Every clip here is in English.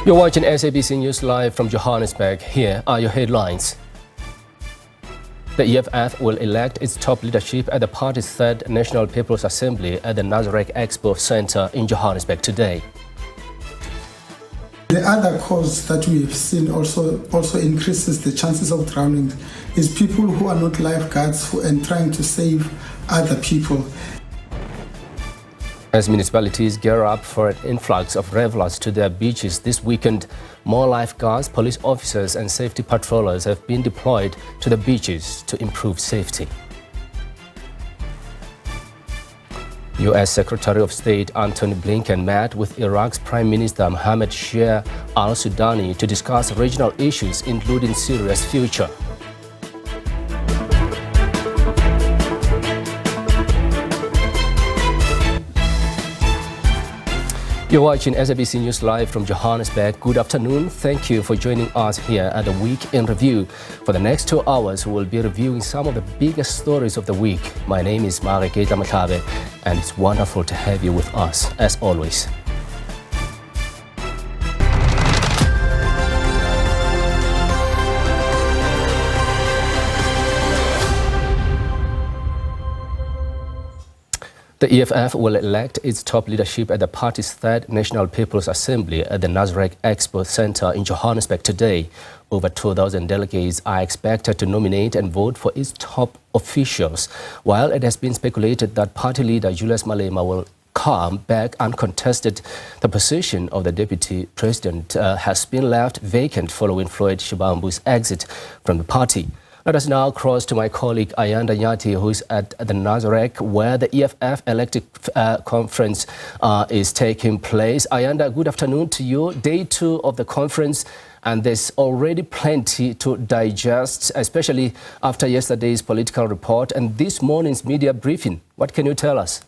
You're watching SABC News live from Johannesburg. Here are your headlines. The EFF will elect its top leadership at the party's third National People's Assembly at the Nazareth Expo Center in Johannesburg today. The other cause that we have seen also increases the chances of drowning is people who are not lifeguards and trying to save other people. As municipalities gear up for an influx of revelers to their beaches this weekend, more lifeguards, police officers and safety patrollers have been deployed to the beaches to improve safety. U.S. Secretary of State Antony Blinken met with Iraq's Prime Minister Mohammed Shia al-Sudani to discuss regional issues, including Syria's future. You're watching SABC News live from Johannesburg. Good afternoon. Thank you for joining us here at the Week in Review. For the next 2 hours, we will be reviewing some of the biggest stories of the week. My name is Mareketa Makabe, and it's wonderful to have you with us, as always. The EFF will elect its top leadership at the party's third National People's Assembly at the Nazareth Expo Center in Johannesburg today. Over 2,000 delegates are expected to nominate and vote for its top officials, while it has been speculated that party leader Julius Malema will come back uncontested. The position of the deputy president has been left vacant following Floyd Shibambu's exit from the party. Let us now cross to my colleague Ayanda Nyati, who is at the Nazareth, where the EFF elective conference is taking place. Ayanda, good afternoon to you. Day 2 of the conference, and there's already plenty to digest, especially after yesterday's political report and this morning's media briefing. What can you tell us?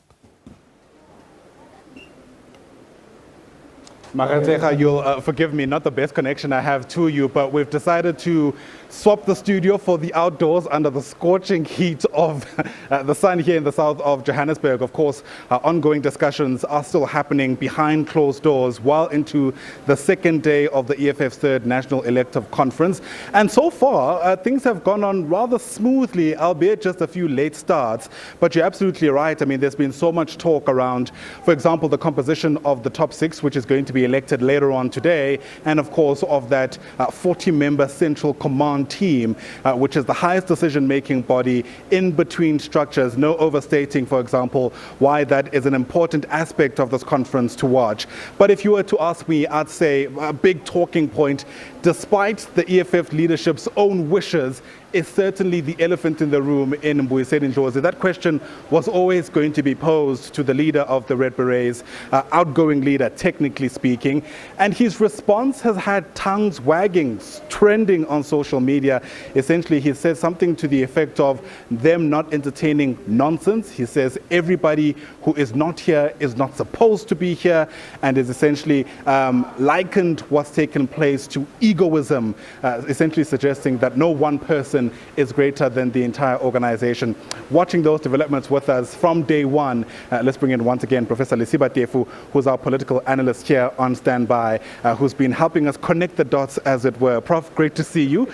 Marateka, you'll forgive me, not the best connection I have to you, but we've decided to swap the studio for the outdoors under the scorching heat of the sun here in the south of Johannesburg. Of course, ongoing discussions are still happening behind closed doors well into the second day of the EFF's third National Elective Conference. And so far, things have gone on rather smoothly, albeit just a few late starts. But you're absolutely right. I mean, there's been so much talk around, for example, the composition of the top 6, which is going to be elected later on today, and of course of that 40-member Central Command team, which is the highest decision-making body in between structures. No overstating, for example, why that is an important aspect of this conference to watch. But if you were to ask me, I'd say a big talking point, despite the EFF leadership's own wishes, is certainly the elephant in the room in Mbuyiseni Ndlozi. That question was always going to be posed to the leader of the Red Berets, outgoing leader, technically speaking, and his response has had tongues wagging, trending on social media. Essentially, he says something to the effect of them not entertaining nonsense. He says everybody who is not here is not supposed to be here, and is essentially likened what's taken place to egoism, essentially suggesting that no one person is greater than the entire organization. Watching those developments with us from day one, let's bring in once again Professor Lesiba Tefu, who's our political analyst here on standby, who's been helping us connect the dots, as it were. Prof, great to see you,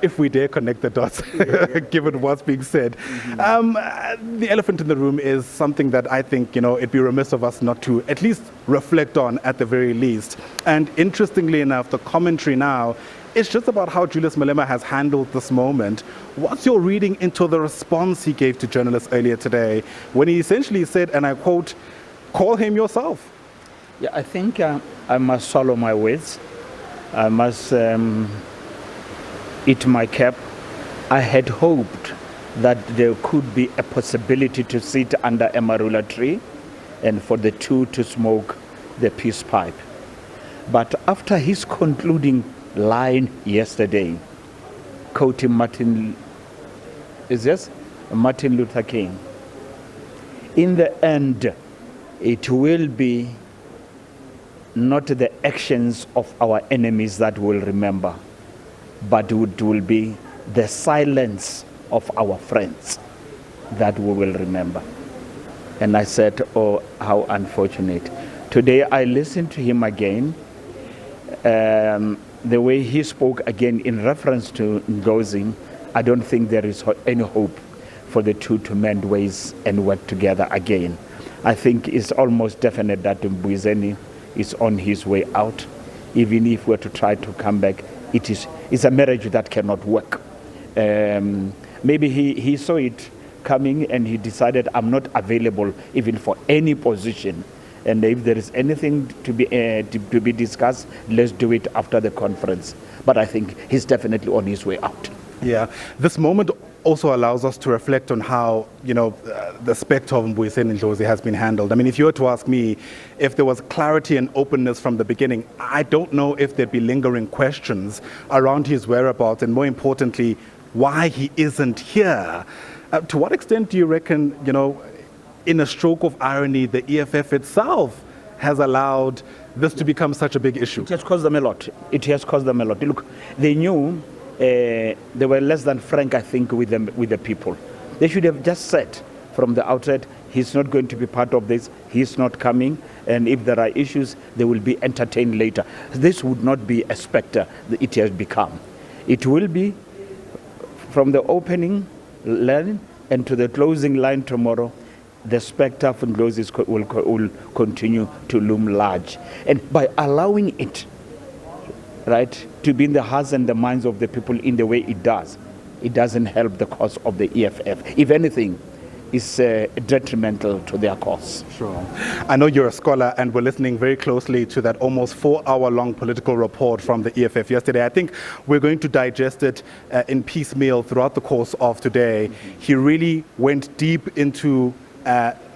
if we dare connect the dots, given what's being said. The elephant in the room is something that I think, it'd be remiss of us not to at least reflect on at the very least. And interestingly enough, the commentary now it's just about how Julius Malema has handled this moment. What's your reading into the response he gave to journalists earlier today when he essentially said, and I quote, "Call him yourself"? Yeah, I think I must swallow my words. I must eat my cap. I had hoped that there could be a possibility to sit under a marula tree and for the two to smoke the peace pipe. But after his concluding line yesterday, quoting Martin Luther King, in the end, it will be not the actions of our enemies that we'll remember, but it will be the silence of our friends that we will remember. And I said, oh, how unfortunate. Today I listened to him again. The way he spoke again in reference to Ngozi, I don't think there is any hope for the two to mend ways and work together again. I think it's almost definite that Mbuyiseni is on his way out. Even if we're to try to come back, it's a marriage that cannot work. Maybe he saw it coming and he decided, I'm not available even for any position. And if there is anything to be discussed, let's do it after the conference. But I think he's definitely on his way out. Yeah, this moment also allows us to reflect on how, the spectre of Mbuyiseni Ndlozi has been handled. I mean, if you were to ask me if there was clarity and openness from the beginning, I don't know if there'd be lingering questions around his whereabouts and, more importantly, why he isn't here. To what extent do you reckon, in a stroke of irony, the EFF itself has allowed this to become such a big issue? It has cost them a lot. It has cost them a lot. Look, they knew they were less than frank, I think, with the people. They should have just said from the outset, he's not going to be part of this, he's not coming, and if there are issues, they will be entertained later. This would not be a spectre that it has become. It will be from the opening line and to the closing line tomorrow. The spectre of Ndlozi will continue to loom large. And by allowing it, right, to be in the hearts and the minds of the people in the way it does, it doesn't help the cause of the EFF. If anything, it's detrimental to their cause. Sure. I know you're a scholar and we're listening very closely to that almost 4-hour-long political report from the EFF yesterday. I think we're going to digest it in piecemeal throughout the course of today. Mm-hmm. He really went deep into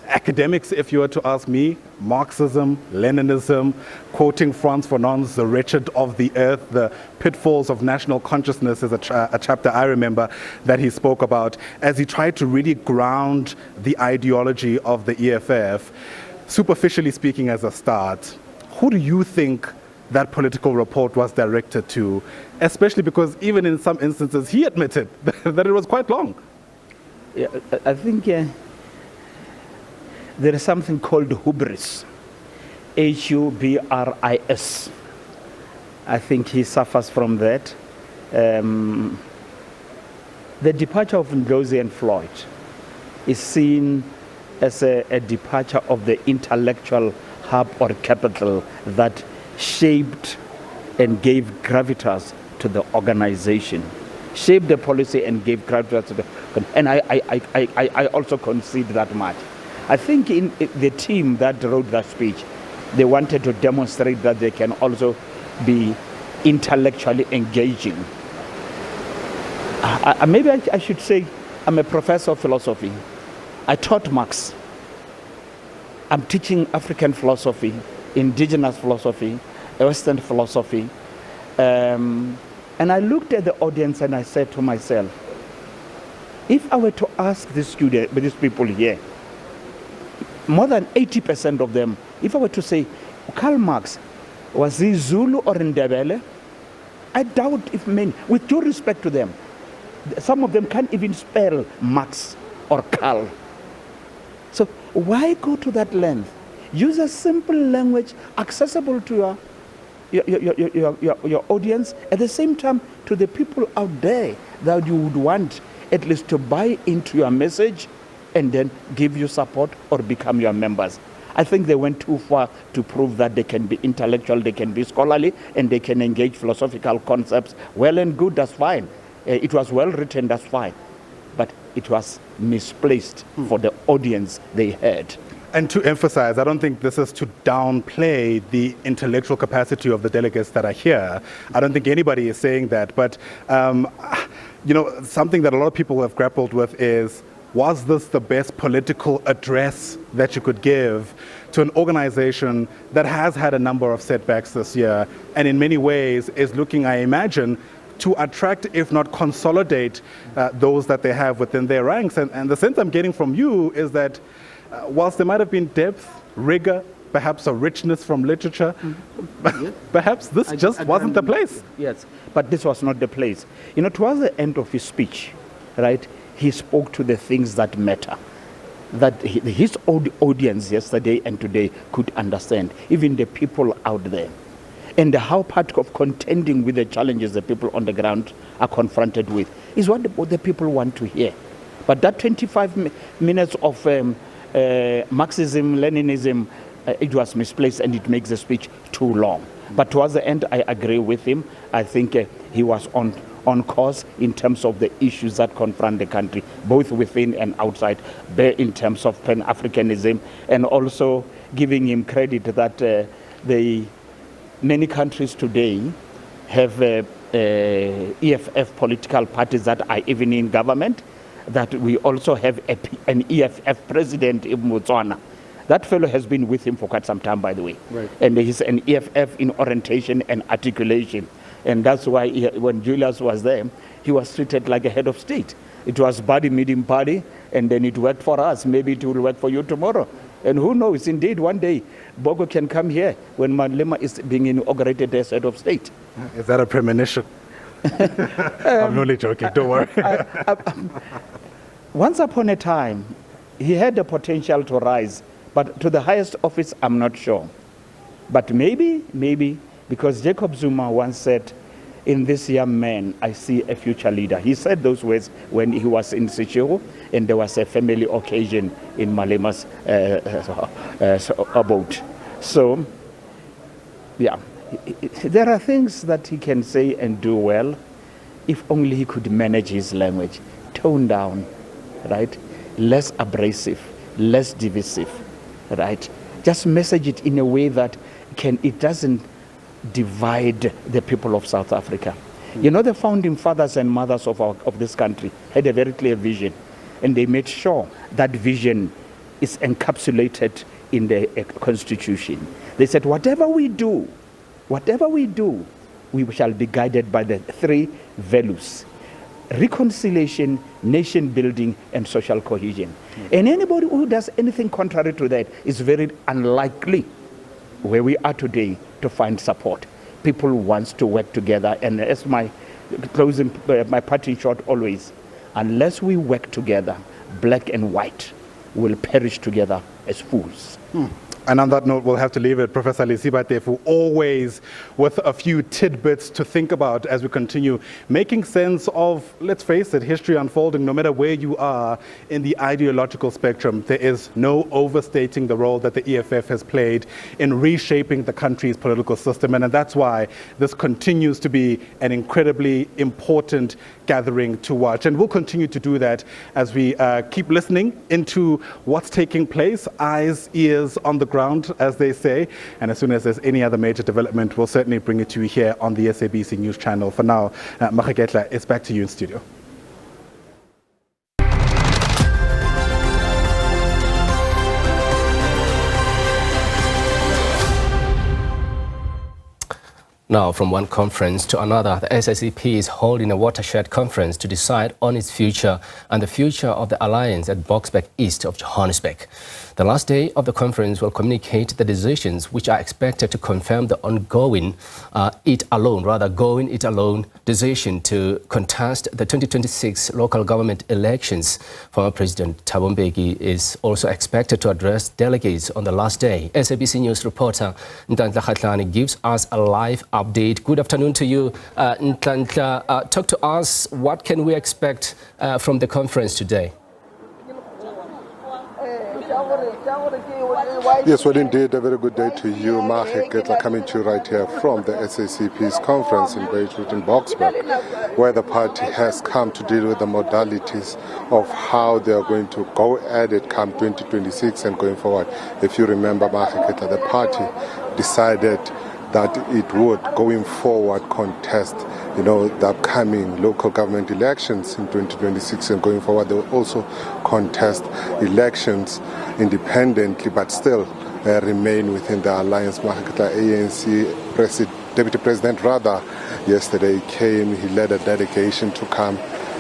academics, if you were to ask me, Marxism, Leninism, quoting Franz Fanon's The Wretched of the Earth, the pitfalls of national consciousness is a chapter I remember that he spoke about as he tried to really ground the ideology of the EFF. Superficially speaking, as a start, who do you think that political report was directed to, especially because even in some instances he admitted that it was quite long? Yeah, I think there is something called hubris, Hubris. I think he suffers from that. The departure of Ndlozi and Floyd is seen as a departure of the intellectual hub or capital that shaped and gave gravitas to the organization, shaped the policy and gave gravitas to the... And I also concede that much. I think in the team that wrote that speech, they wanted to demonstrate that they can also be intellectually engaging. Maybe I should say I'm a professor of philosophy. I taught Marx. I'm teaching African philosophy, indigenous philosophy, Western philosophy. And I looked at the audience and I said to myself, if I were to ask these people here, more than 80% of them, if I were to say, Karl Marx, was he Zulu or Ndebele? I doubt if many, with due respect to them, some of them can't even spell Marx or Karl. So why go to that length? Use a simple language accessible to your audience, at the same time to the people out there that you would want at least to buy into your message and then give you support or become your members. I think they went too far to prove that they can be intellectual, they can be scholarly, and they can engage philosophical concepts. Well and good, that's fine. It was well written, that's fine. But it was misplaced for the audience they had. And to emphasize, I don't think this is to downplay the intellectual capacity of the delegates that are here. I don't think anybody is saying that. But, something that a lot of people have grappled with is, was this the best political address that you could give to an organization that has had a number of setbacks this year and in many ways is looking, I imagine, to attract, if not consolidate, those that they have within their ranks? And the sense I'm getting from you is that whilst there might have been depth, rigor, perhaps a richness from literature, perhaps this just wasn't the place. Yes, but this was not the place. Towards the end of his speech, right, he spoke to the things that matter, that his audience yesterday and today could understand, even the people out there. and how part of contending with the challenges the people on the ground are confronted with is what the people want to hear. But that 25 minutes of Marxism, Leninism, it was misplaced, and it makes the speech too long. But towards the end, I agree with him. I think he was on course in terms of the issues that confront the country, both within and outside, in terms of Pan-Africanism, and also giving him credit that many countries today have EFF political parties that are even in government, that we also have an EFF president in Botswana. That fellow has been with him for quite some time, by the way. Right. And he's an EFF in orientation and articulation. And that's why when Julius was there, he was treated like a head of state. It was body meeting party, and then it worked for us. Maybe it will work for you tomorrow. And who knows, indeed, one day, Bogo can come here when Malema is being inaugurated as head of state. Is that a premonition? I'm only joking, don't worry. Once upon a time, he had the potential to rise, but to the highest office, I'm not sure. But maybe, because Jacob Zuma once said, in this young man, I see a future leader. He said those words when he was in Sechego, and there was a family occasion in Malema's abode. So, yeah, there are things that he can say and do well, if only he could manage his language. Tone down, right? Less abrasive, less divisive, right? Just message it in a way that it doesn't divide the people of South Africa. You know, the founding fathers and mothers of this country had a very clear vision, and they made sure that vision is encapsulated in the constitution. They said, whatever we do, we shall be guided by the three values: reconciliation, nation building, and social cohesion. And anybody who does anything contrary to that is very unlikely, where we are today, to find support. People want to work together, and as my parting shot always, unless we work together, black and white will perish together as fools. And on that note, we'll have to leave it. Professor Lesibatefu, always with a few tidbits to think about as we continue making sense of, let's face it, history unfolding. No matter where you are in the ideological spectrum, there is no overstating the role that the EFF has played in reshaping the country's political system. And that's why this continues to be an incredibly important gathering to watch. And we'll continue to do that as we keep listening into what's taking place, eyes, ears on the ground, as they say. And as soon as there's any other major development, we'll certainly bring it to you here on the SABC News Channel. For now, Makaketla, it's back to you in studio. Now, from one conference to another, the SACP is holding a watershed conference to decide on its future and the future of the alliance at Boksburg east of Johannesburg. The last day of the conference will communicate the decisions which are expected to confirm the ongoing going it alone decision to contest the 2026 local government elections. Former President Thabo Mbeki is also expected to address delegates on the last day. SABC News reporter Ntantla Khatlani gives us a live update. Good afternoon to you, Ntantla. Talk to us. What can we expect from the conference today? Yes, well, indeed, a very good day to you, Makaketla, coming to you right here from the SACP's conference in Beirut in Boksburg, where the party has come to deal with the modalities of how they are going to go at it come 2026 and going forward. If you remember, Makaketla, the party decided that it would, going forward, contest, the upcoming local government elections in 2026, and going forward, they will also contest elections independently, but still remain within the alliance. Makaketla, ANC Deputy President, yesterday came, he led a delegation to come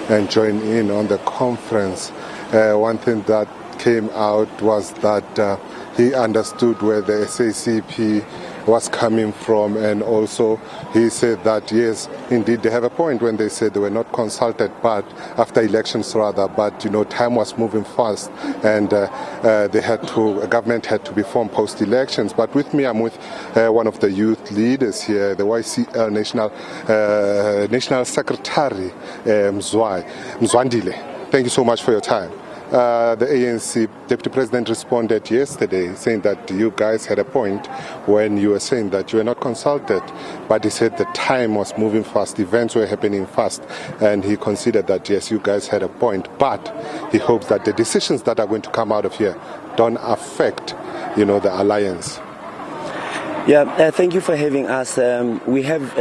and join in on the conference. One thing that came out was that he understood where the SACP was coming from, and also he said that yes, indeed they have a point when they said they were not consulted, but after elections rather, but time was moving fast, and government had to be formed post-elections. But with me, I'm with one of the youth leaders here, the YCL National Secretary, Mzwandile. Thank you so much for your time. The ANC Deputy President responded yesterday saying that you guys had a point when you were saying that you were not consulted, but he said the time was moving fast, events were happening fast, and he considered that yes, you guys had a point, but he hopes that the decisions that are going to come out of here don't affect, the alliance. Yeah, thank you for having us. We have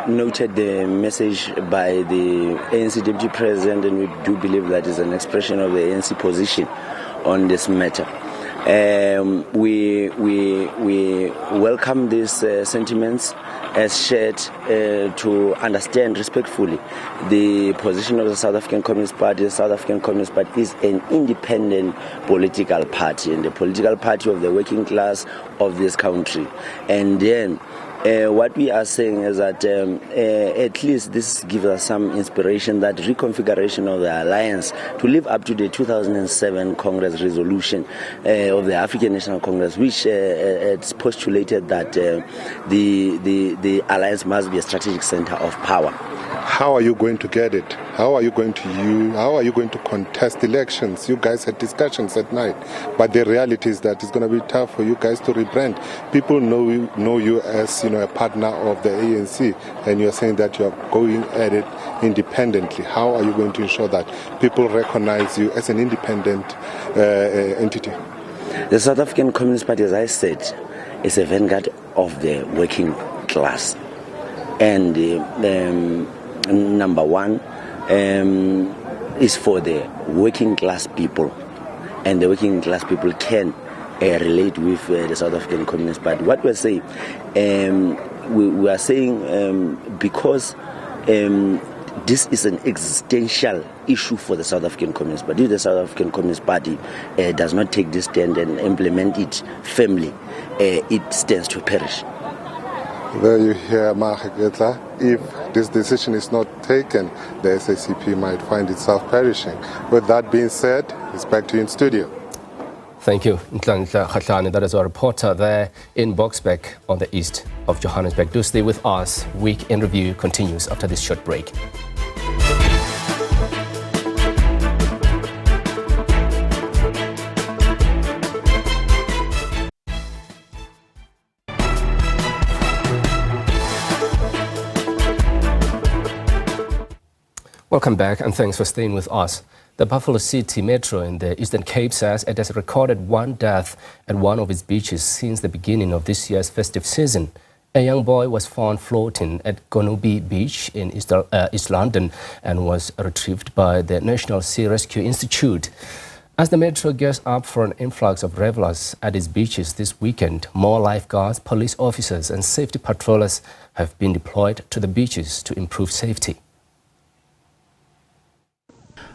noted the message by the ANC Deputy President, and we do believe that is an expression of the ANC position on this matter. We welcome these sentiments as shared to understand respectfully the position of the South African Communist Party. The South African Communist Party is an independent political party, and the political party of the working class of this country. And then what we are saying is that at least this gives us some inspiration that reconfiguration of the alliance to live up to the 2007 Congress resolution of the African National Congress, which it's postulated that the alliance must be a strategic center of power. How are you going to get it? How are you going to contest elections? You guys had discussions at night, but the reality is that it's going to be tough for you guys to rebrand. People know you as a partner of the ANC, and you're saying that you are going at it independently. How are you going to ensure that people recognize you as an independent entity? The South African Communist Party, as I said, is a vanguard of the working class, and number one is for the working class people, and the working class people can relate with the South African Communist Party. What we're saying, we are saying because this is an existential issue for the South African Communist Party. If the South African Communist Party does not take this stand and implement it firmly, it stands to perish. There you hear, Maheketla. If this decision is not taken, the SACP might find itself perishing. With that being said, it's back to you in studio. Thank you, Nhlanhla Kgatlana. That is our reporter there in Boksburg on the east of Johannesburg. Do stay with us. Week in Review continues after this short break. Welcome back, and thanks for staying with us. The Buffalo City Metro in the Eastern Cape says it has recorded one death at one of its beaches since the beginning of this year's festive season. A young boy was found floating at Gonubi Beach in East London and was retrieved by the National Sea Rescue Institute. As the Metro gears up for an influx of revelers at its beaches this weekend, more lifeguards, police officers and safety patrollers have been deployed to the beaches to improve safety.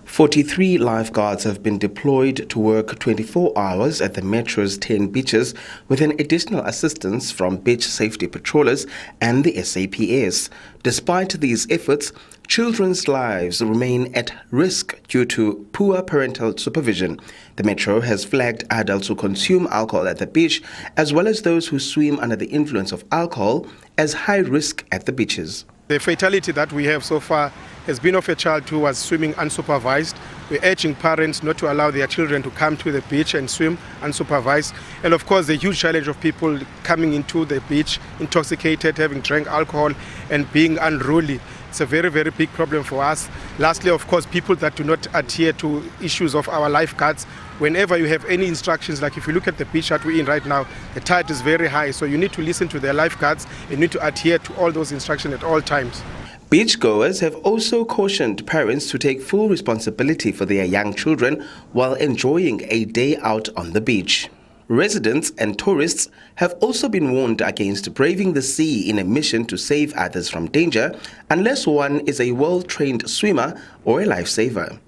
43 lifeguards have been deployed to work 24 hours at the Metro's 10 beaches with an additional assistance from beach safety patrollers and the SAPS. Despite these efforts, children's lives remain at risk due to poor parental supervision. The Metro has flagged adults who consume alcohol at the beach, as well as those who swim under the influence of alcohol, as high risk at the beaches. The fatality that we have so far has been of a child who was swimming unsupervised. We're urging parents not to allow their children to come to the beach and swim unsupervised. And of course, the huge challenge of people coming into the beach intoxicated, having drank alcohol and being unruly. It's a very, very big problem for us. Lastly, of course, people that do not adhere to issues of our lifeguards. Whenever you have any instructions, like if you look at the beach that we're in right now, the tide is very high. So you need to listen to their lifeguards. You need to adhere to all those instructions at all times. Beachgoers have also cautioned parents to take full responsibility for their young children while enjoying a day out on the beach. Residents and tourists have also been warned against braving the sea in a mission to save others from danger unless one is a well-trained swimmer or a lifesaver.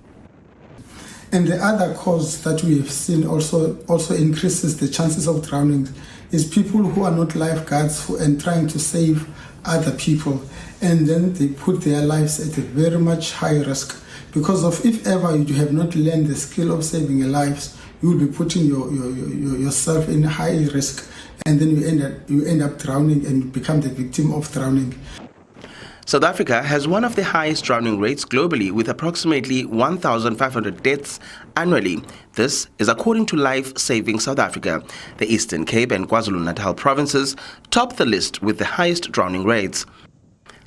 And the other cause that we have seen also increases the chances of drowning is people who are not lifeguards and trying to save other people, and then they put their lives at a very much high risk, because of if ever you have not learned the skill of saving lives, you will be putting yourself in high risk, and then you end up drowning and become the victim of drowning. South Africa has one of the highest drowning rates globally, with approximately 1,500 deaths annually. This is according to Life Saving South Africa. The Eastern Cape and KwaZulu-Natal provinces top the list with the highest drowning rates.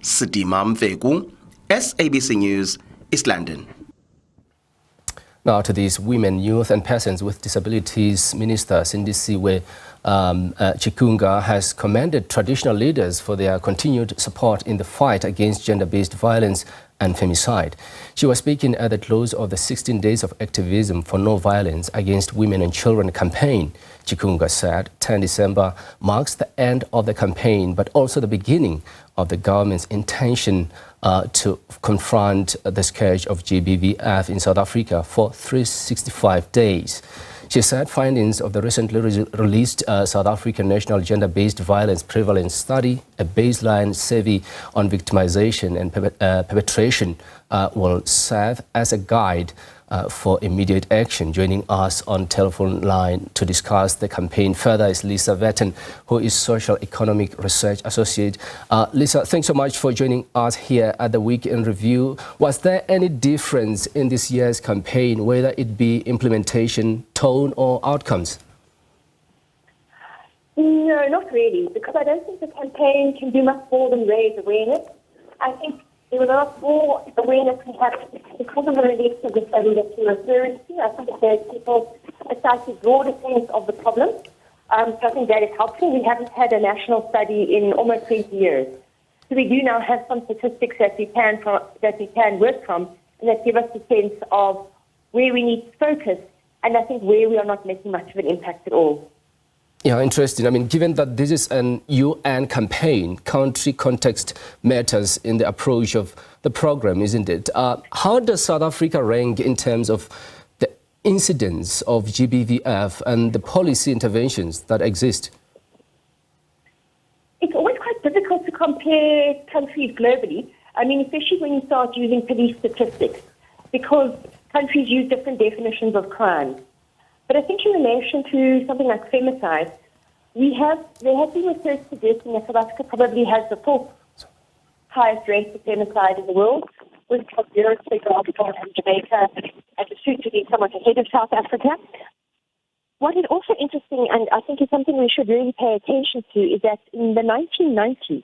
Sidima Mveku, SABC News, East London. Now to these women, youth and persons with disabilities, Minister Sindisiwe Chikunga has commended traditional leaders for their continued support in the fight against gender-based violence and femicide. She was speaking at the close of the 16 Days of Activism for No Violence Against Women and Children campaign. Chikunga said 10 December marks the end of the campaign, but also the beginning of the government's intention to confront the scourge of GBVF in South Africa for 365 days. She said findings of the recently released South African National Gender-Based Violence Prevalence Study, a baseline survey on victimization and perpetration, will serve as a guide for immediate action. Joining us on telephone line to discuss the campaign further is Lisa Vetten, who is Social Economic Research Associate. Lisa, thanks so much for joining us here at the Week in Review. Was there any difference in this year's campaign, whether it be implementation, tone or outcomes? No, not really, because I don't think the campaign can do much more than raise awareness. I think there was a lot more awareness perhaps because of the release of the study that you're referring to. I think it gave people a slightly broader sense of the problem. So I think that is helpful. We haven't had a national study in almost 20 years. So we do now have some statistics that we can work from and that give us a sense of where we need to focus and I think where we are not making much of an impact at all. Yeah, interesting. I mean, given that this is an UN campaign, country context matters in the approach of the program, isn't it? How does South Africa rank in terms of the incidence of GBVF and the policy interventions that exist? It's always quite difficult to compare countries globally. I mean, especially when you start using police statistics, because countries use different definitions of crime. But I think in relation to something like femicide, there has been research suggesting that South Africa probably has the fourth highest rate of femicide in the world, with Europe, and Jamaica, and the soon to be somewhat ahead of South Africa. What is also interesting, and I think is something we should really pay attention to, is that in the 1990s,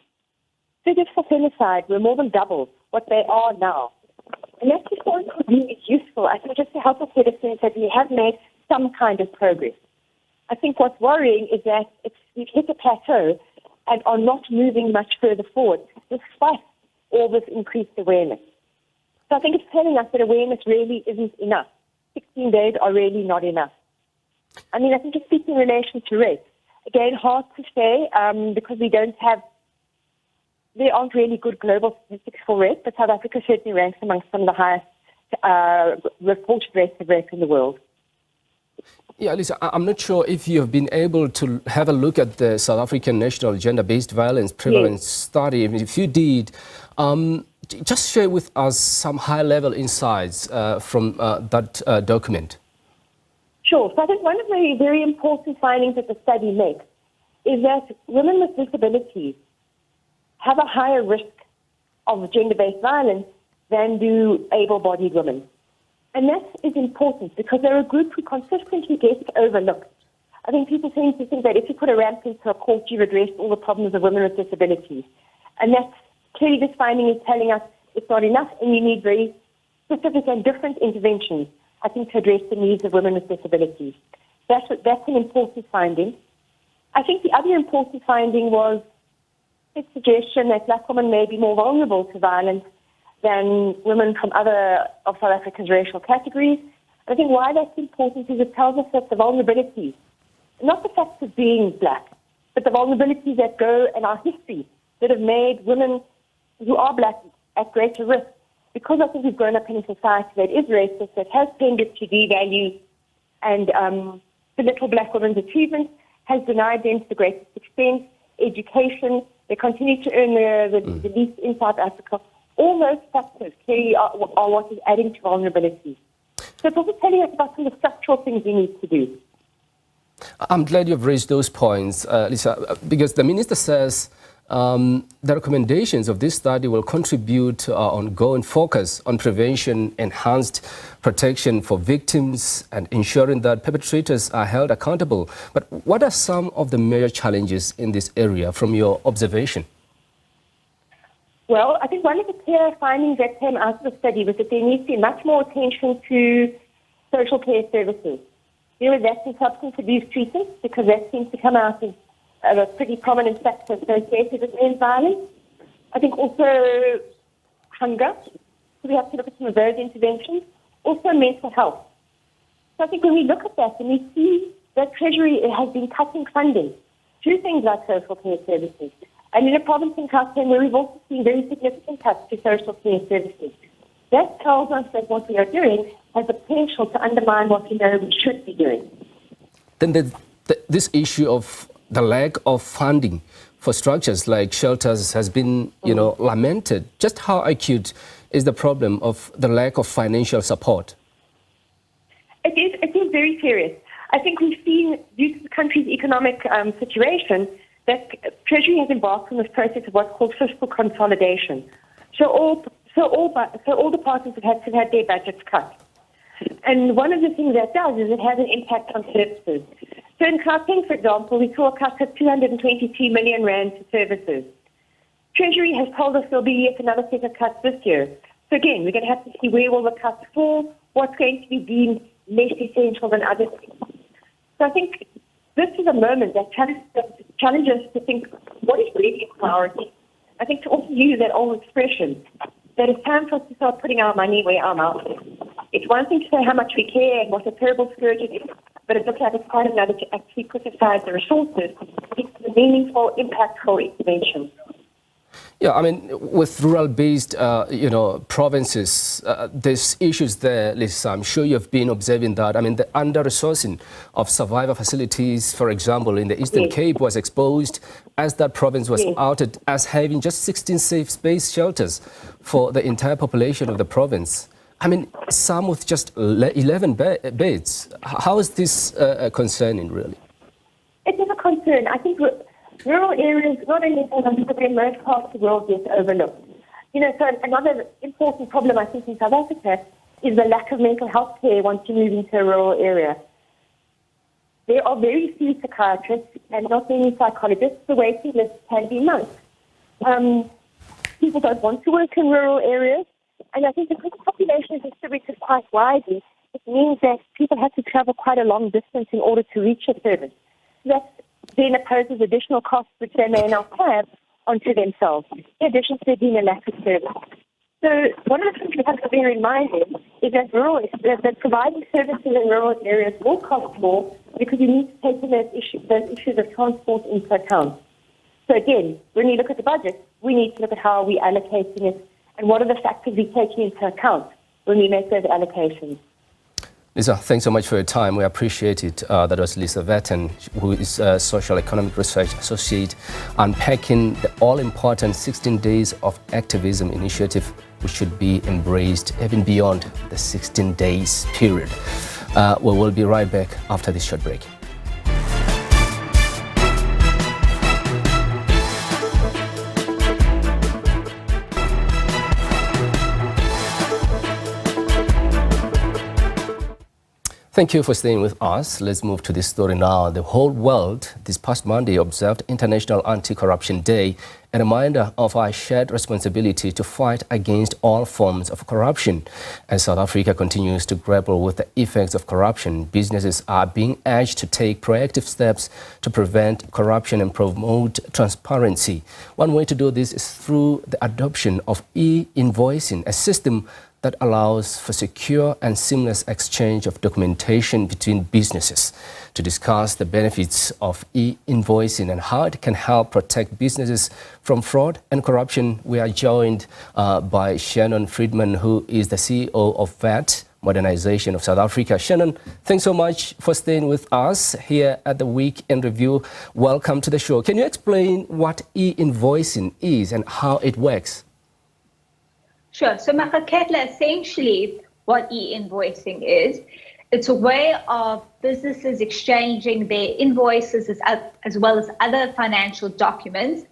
figures for femicide were more than double what they are now. And that's because it's useful, I think, just to help us get a sense that we have made some kind of progress. I think what's worrying is that we've hit a plateau and are not moving much further forward, despite all this increased awareness. So I think it's telling us that awareness really isn't enough. 16 days are really not enough. I mean, I think just speaking in relation to rates, again, hard to say because there aren't really good global statistics for rates, but South Africa certainly ranks amongst some of the highest reported rates of rape in the world. Yeah, Lisa, I'm not sure if you have been able to have a look at the South African National Gender-Based Violence Prevalence Study. I mean, if you did, just share with us some high-level insights from that document. Sure. So I think one of the very important findings that the study makes is that women with disabilities have a higher risk of gender-based violence than do able-bodied women. And that is important because they're a group who consistently gets overlooked. I think people tend to think that if you put a ramp into a court, you've addressed all the problems of women with disabilities. And that's clearly this finding is telling us it's not enough and you need very specific and different interventions, I think, to address the needs of women with disabilities. That's an important finding. I think the other important finding was its suggestion that black women may be more vulnerable to violence than women from other of South Africa's racial categories. I think why that's important is it tells us that the vulnerabilities, not the fact of being black, but the vulnerabilities that go in our history that have made women who are black at greater risk because I think we've grown up in a society that is racist, that has tended to devalue and belittle black women's achievements, has denied them to the greatest extent, education, they continue to earn the least in South Africa. All those factors clearly are what is adding to vulnerability. So it's also telling us about some of the structural things we need to do. I'm glad you've raised those points, Lisa, because the minister says the recommendations of this study will contribute to our ongoing focus on prevention, enhanced protection for victims, and ensuring that perpetrators are held accountable. But what are some of the major challenges in this area from your observation? Well, I think one of the clear findings that came out of the study was that there needs to be much more attention to social care services. There was that in substance abuse treatment, because that seems to come out as a pretty prominent factor associated with men's violence. I think also hunger, so we have to look at some of those interventions. Also mental health. So I think when we look at that and we see that Treasury has been cutting funding to things like social care services, and in a province in Gauteng where we've also seen very significant cuts to social care services, that tells us that what we are doing has the potential to undermine what we know we should be doing. Then this issue of the lack of funding for structures like shelters has been, lamented. Just how acute is the problem of the lack of financial support? It is very serious. I think we've seen, due to the country's economic situation, that Treasury has embarked on this process of what's called fiscal consolidation. So all departments have had their budgets cut. And one of the things that does is it has an impact on services. So in Gauteng, for example, we saw a cut of 223 million rand to services. Treasury has told us there'll be yet another set of cuts this year. So again, we're going to have to see where will the cuts fall, what's going to be deemed less essential than other things. So I think this is a moment that challenges us to think, what is really a priority? I think to also use that old expression, that it's time for us to start putting our money where our mouth is. It's one thing to say how much we care and what a terrible scourge it is, but it looks like it's quite another to actually put aside the resources into the meaningful, impactful intervention. Yeah, I mean, with rural-based, provinces, there's issues there, Lisa. I'm sure you've been observing that. I mean, the under-resourcing of survivor facilities, for example, in the Eastern Cape was exposed as that province was outed as having just 16 safe space shelters for the entire population of the province. I mean, some with just 11 beds. How is this concerning, really? It is a concern. I think rural areas, not only in South Africa, but in most parts of the world, get overlooked. So another important problem, I think, in South Africa is the lack of mental health care once you move into a rural area. There are very few psychiatrists and not many psychologists. The waiting list can be months. People don't want to work in rural areas. And I think because the population is distributed quite widely, it means that people have to travel quite a long distance in order to reach a service. That then opposes additional costs which they may not have onto themselves, in addition to there being a lack of service. So one of the things we have to bear in mind is that that providing services in rural areas will cost more because you need to take in those issues of transport into account. So again, when we look at the budget, we need to look at how we're allocating it and what are the factors we're taking into account when we make those allocations. Lisa, thanks so much for your time. We appreciate it. That was Lisa Vetten, who is a Social Economic Research Associate, unpacking the all-important 16 Days of Activism initiative, which should be embraced even beyond the 16 days period. We will be right back after this short break. Thank you for staying with us. Let's move to this story now. The whole world this past Monday observed International Anti-Corruption Day, a reminder of our shared responsibility to fight against all forms of corruption. As South Africa continues to grapple with the effects of corruption, businesses are being urged to take proactive steps to prevent corruption and promote transparency. One way to do this is through the adoption of E-invoicing, a system that allows for secure and seamless exchange of documentation between businesses. To discuss the benefits of e-invoicing and how it can help protect businesses from fraud and corruption, we are joined by Shannon Friedman, who is the CEO of VAT Modernization of South Africa. Shannon, thanks so much for staying with us here at the Week in Review. Welcome to the show. Can you explain what e-invoicing is and how it works? Sure. So, Makaketla, essentially what e-invoicing is, it's a way of businesses exchanging their invoices as well as other financial documents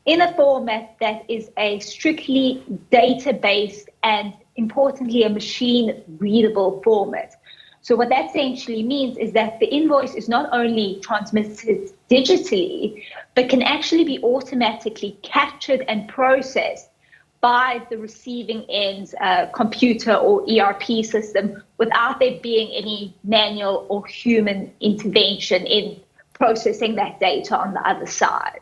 in a format that is a strictly data-based and, importantly, a machine-readable format. So what that essentially means is that the invoice is not only transmitted digitally, but can actually be automatically captured and processed by the receiving end's computer or ERP system without there being any manual or human intervention in processing that data on the other side.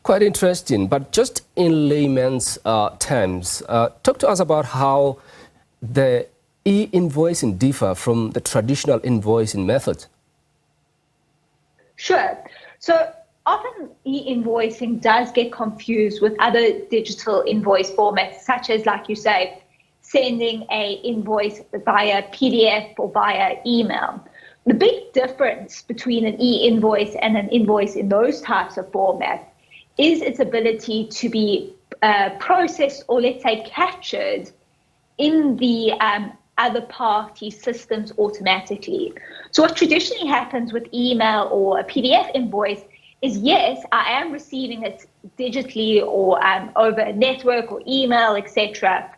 Quite interesting, but just in layman's terms, talk to us about how the e-invoicing differ from the traditional invoicing method. Sure. So often e-invoicing does get confused with other digital invoice formats, such as, like you say, sending an invoice via PDF or via email. The big difference between an e-invoice and an invoice in those types of formats is its ability to be processed or, let's say, captured in the other party systems automatically. So what traditionally happens with email or a PDF invoice is, yes, I am receiving it digitally or over a network or email, etc.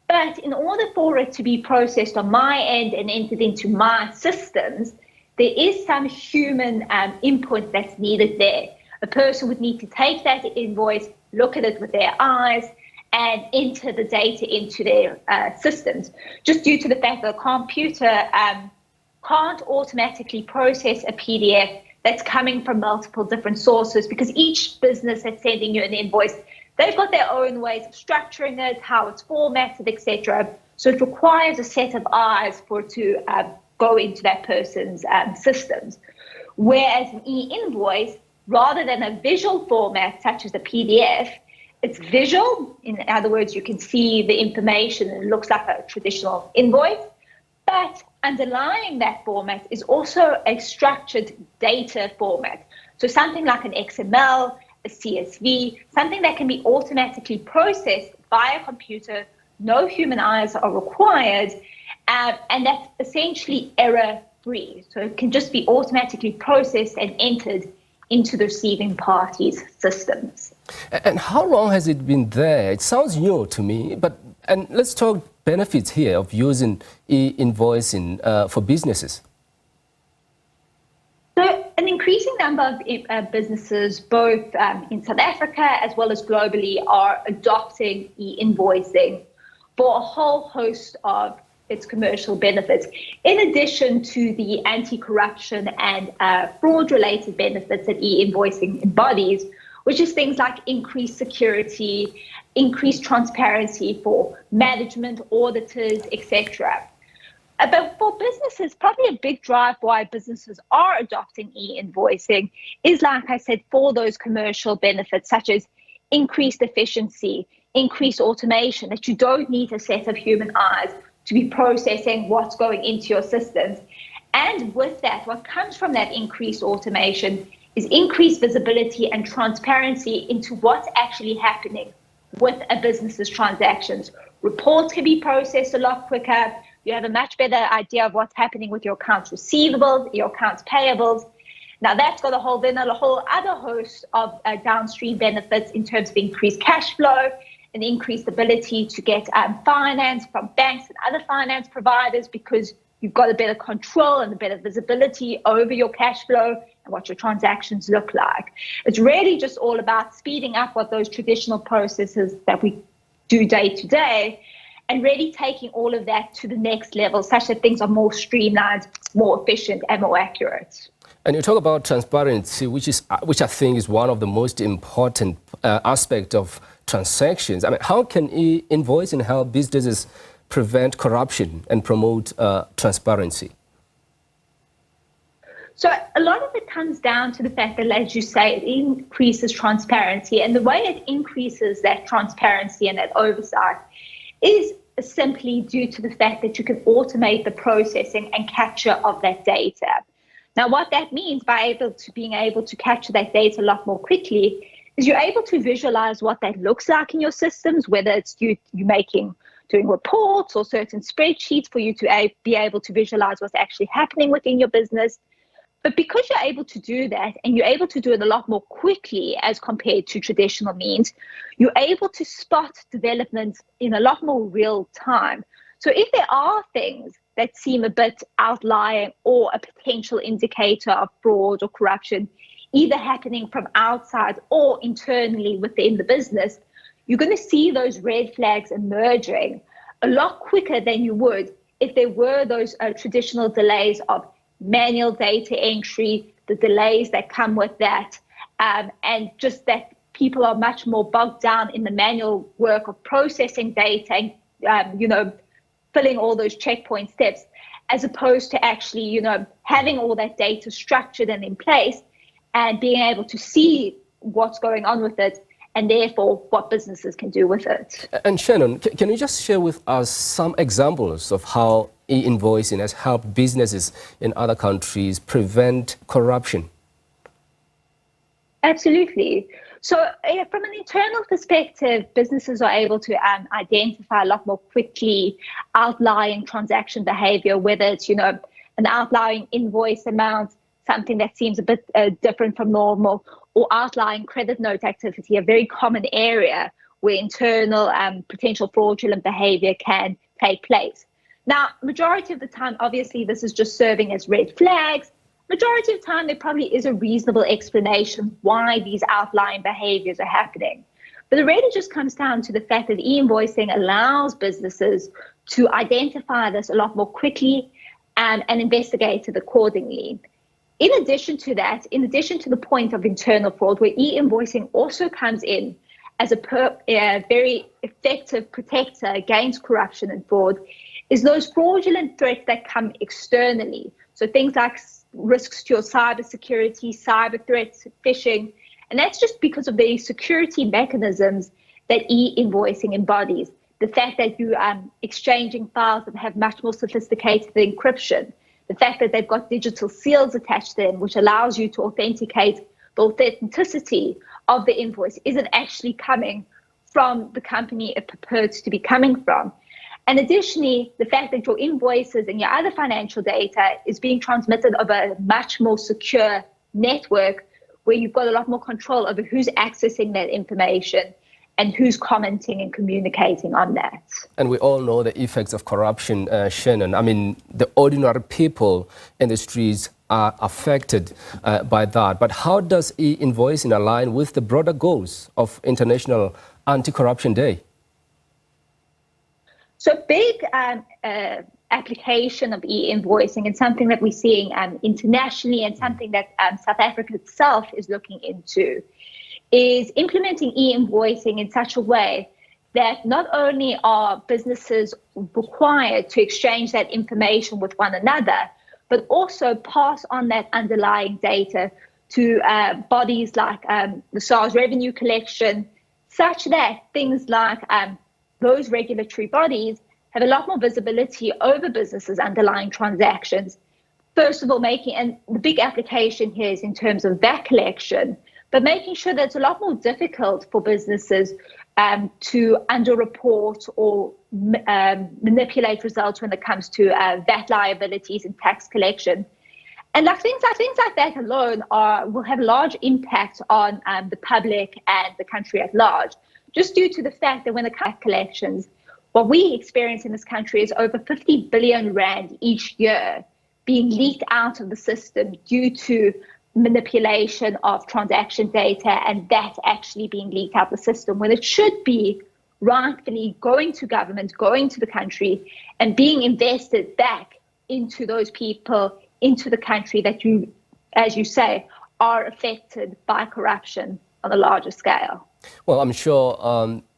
But in order for it to be processed on my end and entered into my systems, there is some human input that's needed there. A person would need to take that invoice, look at it with their eyes, and enter the data into their systems, just due to the fact that the computer can't automatically process a PDF that's coming from multiple different sources, because each business that's sending you an invoice, they've got their own ways of structuring it, how it's formatted, etc. So it requires a set of eyes for it to go into that person's systems. Whereas an e-invoice, rather than a visual format such as a PDF, it's visual. In other words, you can see the information and it looks like a traditional invoice. But underlying that format is also a structured data format. So something like an XML, a CSV, something that can be automatically processed by a computer, no human eyes are required, and that's essentially error-free. So it can just be automatically processed and entered into the receiving party's systems. And how long has it been there? It sounds new to me, and let's talk benefits here of using e-invoicing for businesses. So an increasing number of businesses, both in South Africa as well as globally, are adopting e-invoicing for a whole host of its commercial benefits, in addition to the anti-corruption and fraud-related benefits that e-invoicing embodies, which is things like increased security, increased transparency for management, auditors, etc. But for businesses, probably a big drive why businesses are adopting e-invoicing is, like I said, for those commercial benefits, such as increased efficiency, increased automation, that you don't need a set of human eyes to be processing what's going into your systems. And with that, what comes from that increased automation is increased visibility and transparency into what's actually happening with a business's transactions. Reports can be processed a lot quicker. You have a much better idea of what's happening with your accounts receivables, your accounts payables. Now that's got a whole other host of downstream benefits in terms of increased cash flow and increased ability to get finance from banks and other finance providers, because you've got a better control and a better visibility over your cash flow and what your transactions look like. It's really just all about speeding up what those traditional processes that we do day to day, and really taking all of that to the next level, such that things are more streamlined, more efficient, and more accurate. And you talk about transparency, which I think is one of the most important aspects of transactions. I mean, how can e-invoicing help businesses prevent corruption and promote transparency? So a lot of it comes down to the fact that, as you say, it increases transparency. And the way it increases that transparency and that oversight is simply due to the fact that you can automate the processing and capture of that data. Now, what that means by being able to capture that data a lot more quickly is you're able to visualize what that looks like in your systems, whether it's you doing reports or certain spreadsheets for you to be able to visualize what's actually happening within your business. But because you're able to do that, and you're able to do it a lot more quickly as compared to traditional means, you're able to spot developments in a lot more real time. So if there are things that seem a bit outlying or a potential indicator of fraud or corruption, either happening from outside or internally within the business, you're going to see those red flags emerging a lot quicker than you would if there were those traditional delays of manual data entry, the delays that come with that, and just that people are much more bogged down in the manual work of processing data and, filling all those checkpoint steps, as opposed to actually, having all that data structured and in place and being able to see what's going on with it and therefore what businesses can do with it. And Shannon, can you just share with us some examples of how e-invoicing has helped businesses in other countries prevent corruption? Absolutely. So from an internal perspective, businesses are able to identify a lot more quickly outlying transaction behavior, whether it's, an outlying invoice amount, something that seems a bit different from normal, or outlying credit note activity, a very common area where internal potential fraudulent behavior can take place. Now, majority of the time, obviously, this is just serving as red flags. Majority of the time, there probably is a reasonable explanation why these outlying behaviors are happening. But it really just comes down to the fact that e-invoicing allows businesses to identify this a lot more quickly and investigate it accordingly. In addition to that, in addition to the point of internal fraud, where e-invoicing also comes in as a very effective protector against corruption and fraud, is those fraudulent threats that come externally. So things like risks to your cybersecurity, cyber threats, phishing, and that's just because of the security mechanisms that e-invoicing embodies. The fact that you are exchanging files that have much more sophisticated encryption, the fact that they've got digital seals attached to them, which allows you to authenticate the authenticity of the invoice isn't actually coming from the company it purports to be coming from. And additionally, the fact that your invoices and your other financial data is being transmitted over a much more secure network where you've got a lot more control over who's accessing that information and who's commenting and communicating on that. And we all know the effects of corruption, Shannon. I mean, the ordinary people in the streets are affected by that. But how does e-invoicing align with the broader goals of International Anti-Corruption Day? So big application of e-invoicing and something that we're seeing internationally and something that South Africa itself is looking into is implementing e-invoicing in such a way that not only are businesses required to exchange that information with one another, but also pass on that underlying data to bodies like the SARS revenue collection, such that things like those regulatory bodies have a lot more visibility over businesses' underlying transactions. First of all, and the big application here is in terms of VAT collection, but making sure that it's a lot more difficult for businesses to underreport or manipulate results when it comes to VAT liabilities and tax collection. And things like that alone will have a large impact on the public and the country at large, just due to the fact that when it comes to collections, what we experience in this country is over 50 billion rand each year being leaked out of the system due to manipulation of transaction data and that actually being leaked out of the system, when it should be rightfully going to government, going to the country and being invested back into those people, into the country that you, as you say, are affected by corruption on a larger scale. Well, I'm sure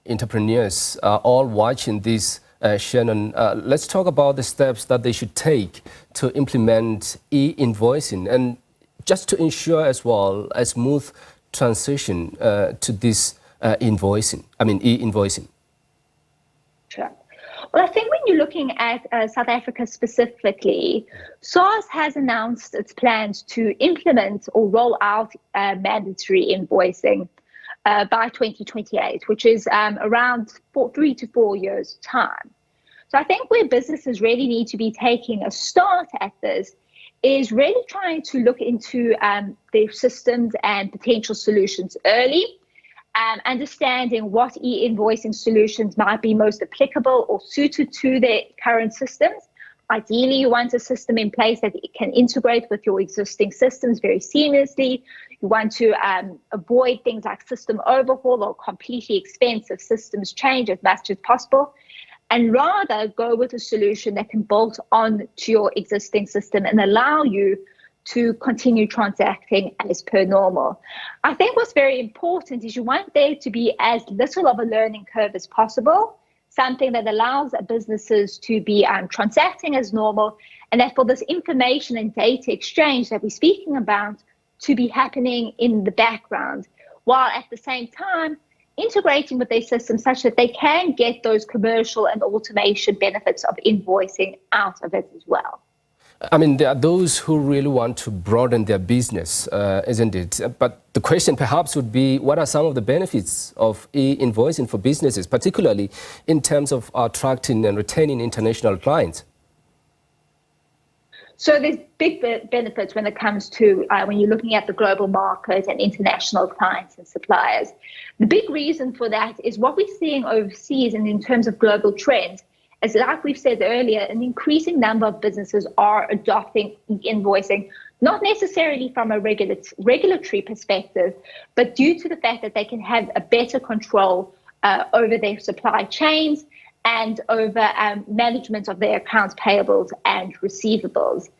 entrepreneurs are all watching this Shannon, let's talk about the steps that they should take to implement e-invoicing and just to ensure as well a smooth transition to this e-invoicing. Sure. Well, I think when you're looking at South Africa specifically, SARS has announced its plans to implement or roll out mandatory invoicing by 2028, which is around 3 to 4 years' time. So I think where businesses really need to be taking a start at this is really trying to look into their systems and potential solutions early, understanding what e-invoicing solutions might be most applicable or suited to their current systems. Ideally, you want a system in place that it can integrate with your existing systems very seamlessly. You want to avoid things like system overhaul or completely expensive systems change as much as possible, and rather go with a solution that can bolt on to your existing system and allow you to continue transacting as per normal. I think what's very important is you want there to be as little of a learning curve as possible, something that allows businesses to be transacting as normal, and that for this information and data exchange that we're speaking about to be happening in the background, while at the same time integrating with their system such that they can get those commercial and automation benefits of invoicing out of it as well. I mean, there are those who really want to broaden their business, isn't it? But the question perhaps would be, what are some of the benefits of e-invoicing for businesses, particularly in terms of attracting and retaining international clients? So there's big benefits when it comes to when you're looking at the global market and international clients and suppliers. The big reason for that is what we're seeing overseas and in terms of global trends. As like we've said earlier, an increasing number of businesses are adopting e-invoicing, not necessarily from a regulatory perspective, but due to the fact that they can have a better control over their supply chains and over management of their accounts payables and receivables.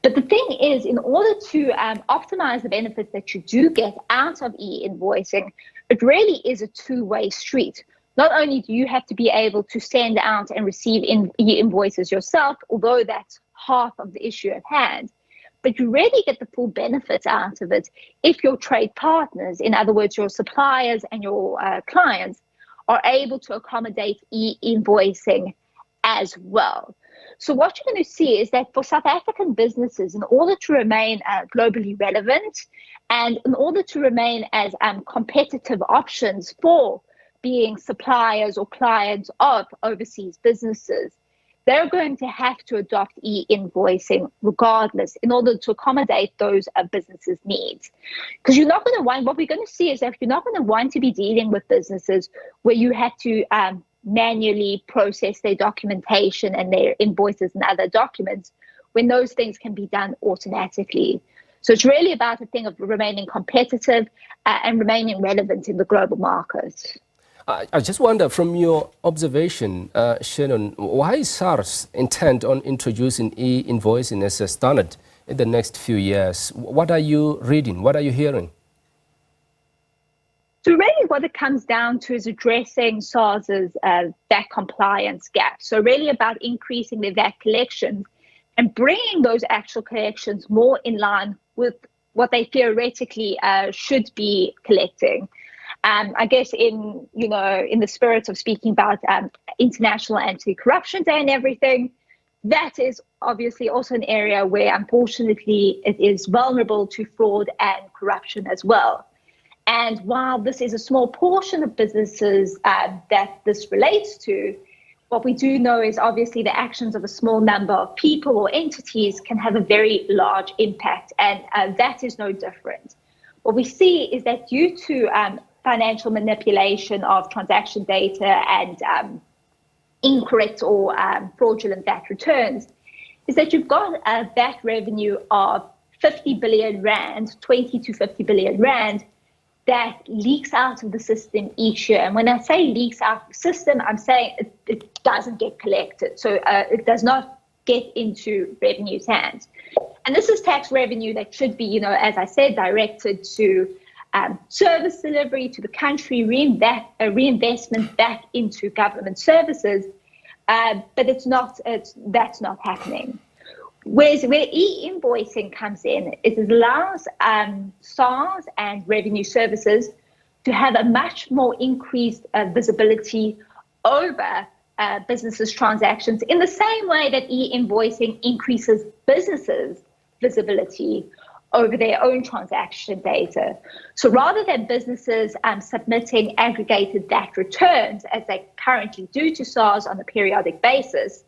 But the thing is, in order to optimize the benefits that you do get out of e-invoicing, it really is a two-way street. Not only do you have to be able to send out and receive e-invoices yourself, although that's half of the issue at hand, but you really get the full benefits out of it if your trade partners, in other words, your suppliers and your clients, are able to accommodate e-invoicing as well. So what you're going to see is that for South African businesses, in order to remain globally relevant and in order to remain as competitive options for being suppliers or clients of overseas businesses, they're going to have to adopt e-invoicing regardless in order to accommodate those businesses' needs. Because you're not going to want, what we're going to see is that you're not going to want to be dealing with businesses where you have to manually process their documentation and their invoices and other documents when those things can be done automatically. So it's really about a thing of remaining competitive and remaining relevant in the global market. I just wonder, from your observation, Shannon, why is SARS intent on introducing e-invoicing as a standard in the next few years? What are you reading? What are you hearing? So really what it comes down to is addressing SARS's VAT compliance gap. So really about increasing the VAT collections and bringing those actual collections more in line with what they theoretically should be collecting. I guess in the spirit of speaking about International Anti-Corruption Day and everything, that is obviously also an area where unfortunately it is vulnerable to fraud and corruption as well. And while this is a small portion of businesses that this relates to, what we do know is obviously the actions of a small number of people or entities can have a very large impact, and that is no different. What we see is that due to financial manipulation of transaction data and incorrect or fraudulent VAT returns, is that you've got a VAT revenue of 50 billion rand, 20 to 50 billion rand, that leaks out of the system each year. And when I say leaks out of the system, I'm saying it doesn't get collected. So it does not get into revenue's hands. And this is tax revenue that should be, as I said, directed to service delivery to the country, reinvestment back into government services. but that's not happening. Whereas where e-invoicing comes in, it allows SARS and revenue services to have a much more increased visibility over businesses' transactions in the same way that e-invoicing increases businesses' visibility over their own transaction data. So rather than businesses submitting aggregated VAT returns, as they currently do to SARS on a periodic basis,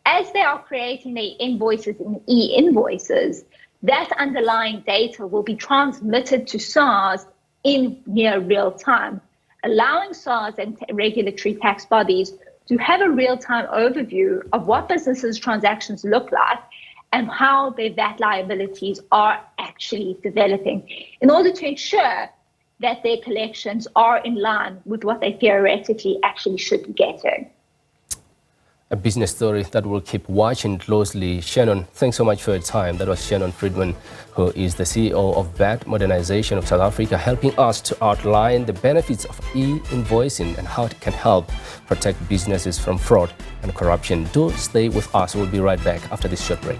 as they are creating their invoices in e-invoices, that underlying data will be transmitted to SARS in near real time, allowing SARS and regulatory tax bodies to have a real-time overview of what businesses' transactions look like and how their VAT liabilities are actually developing, in order to ensure that their collections are in line with what they theoretically actually should be getting. A business story that we'll keep watching closely. Shannon, thanks so much for your time. That was Shannon Friedman, who is the CEO of VAT Modernization of South Africa, helping us to outline the benefits of e-invoicing and how it can help protect businesses from fraud and corruption. Do stay with us. We'll be right back after this short break.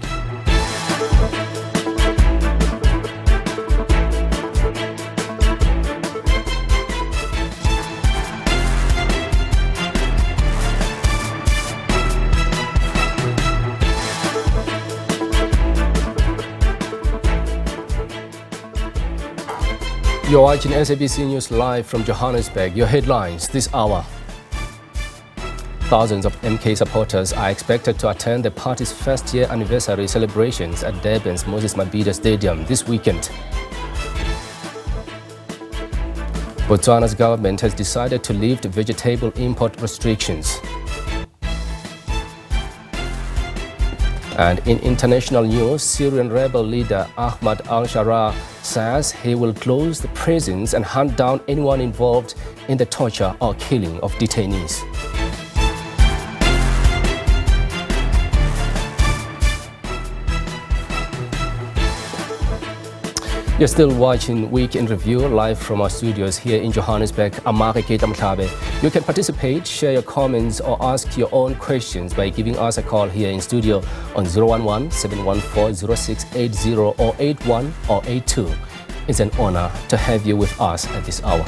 You're watching SABC News live from Johannesburg. Your headlines this hour. Thousands of MK supporters are expected to attend the party's first-year anniversary celebrations at Durban's Moses Mabhida Stadium this weekend. Botswana's government has decided to lift vegetable import restrictions. And in international news, Syrian rebel leader Ahmad al-Sharaa says he will close the prisons and hunt down anyone involved in the torture or killing of detainees. You're still watching Week in Review live from our studios here in Johannesburg. You can participate, share your comments or ask your own questions by giving us a call here in studio on 011-714-0680 or 81 or 82. It's an honor to have you with us at this hour.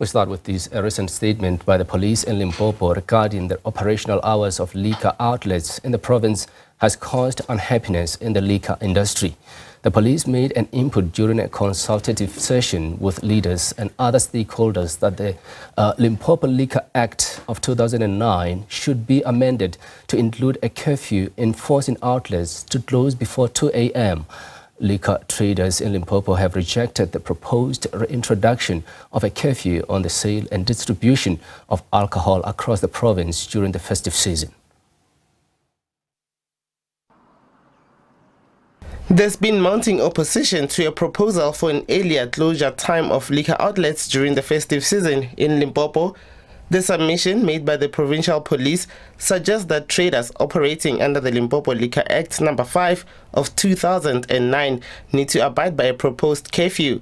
We start with this recent statement by the police in Limpopo regarding the operational hours of liquor outlets in the province has caused unhappiness in the liquor industry. The police made an input during a consultative session with leaders and other stakeholders that the Limpopo Liquor Act of 2009 should be amended to include a curfew enforcing outlets to close before 2 a.m. Liquor traders in Limpopo have rejected the proposed reintroduction of a curfew on the sale and distribution of alcohol across the province during the festive season. There's been mounting opposition to a proposal for an earlier closure time of liquor outlets during the festive season in Limpopo. The submission made by the provincial police suggests that traders operating under the Limpopo Liquor Act No. 5 of 2009 need to abide by a proposed curfew.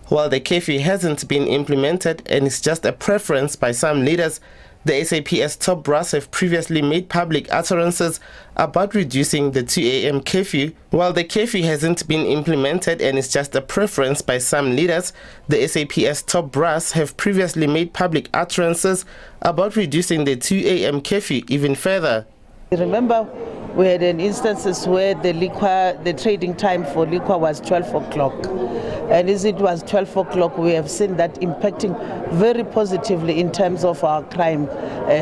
While the curfew hasn't been implemented and is just a preference by some leaders, the SAP's top brass have previously made public utterances about reducing the 2 a.m. curfew. While the curfew hasn't been implemented and is just a preference by some leaders, the SAP's top brass have previously made public utterances about reducing the 2 a.m. curfew even further. Remember, we had instances where the trading time for liquor was 12 o'clock. And as it was 12 o'clock, we have seen that impacting very positively in terms of our crime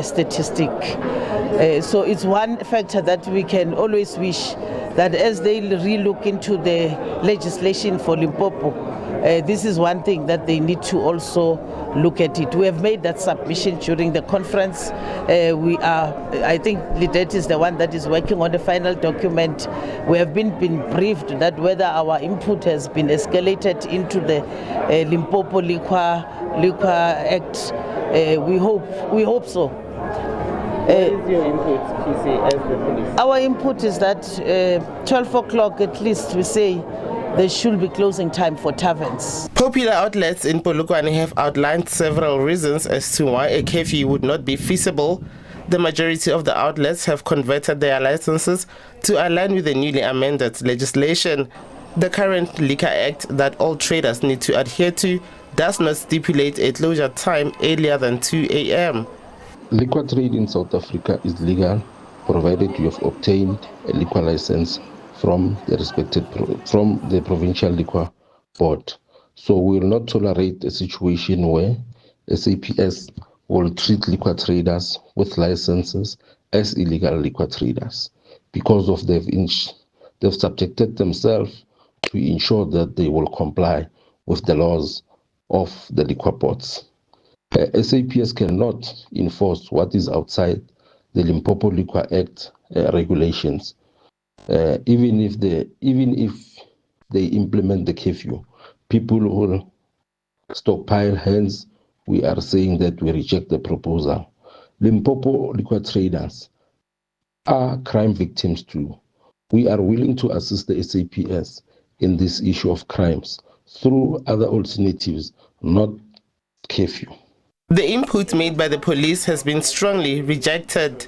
statistic. So it's one factor that we can always wish that as they relook into the legislation for Limpopo, this is one thing that they need to also look at it. We have made that submission during the conference. I think Lidet is the one that is working on the final document. We have been briefed that whether our input has been escalated into the Limpopo Liquor Act. We hope so. What is your input, PC, as the police? Our input is that 12 o'clock at least, we say, there should be closing time for taverns. Popular outlets in Polokwane have outlined several reasons as to why a curfew would not be feasible. The majority of the outlets have converted their licenses to align with the newly amended legislation. The current Liquor Act that all traders need to adhere to does not stipulate a closure time earlier than 2 a.m. Liquor trade in South Africa is legal, provided you have obtained a liquor license from the provincial liquor board. So we will not tolerate a situation where SAPS will treat liquor traders with licenses as illegal liquor traders, because of they've subjected themselves to ensure that they will comply with the laws of the liquor boards. SAPS cannot enforce what is outside the Limpopo Liquor Act regulations. Even if they implement the curfew, people will stockpile. Hence, we are saying that we reject the proposal. Limpopo liquor traders are crime victims too. We are willing to assist the SAPS in this issue of crimes through other alternatives, not curfew. The input made by the police has been strongly rejected.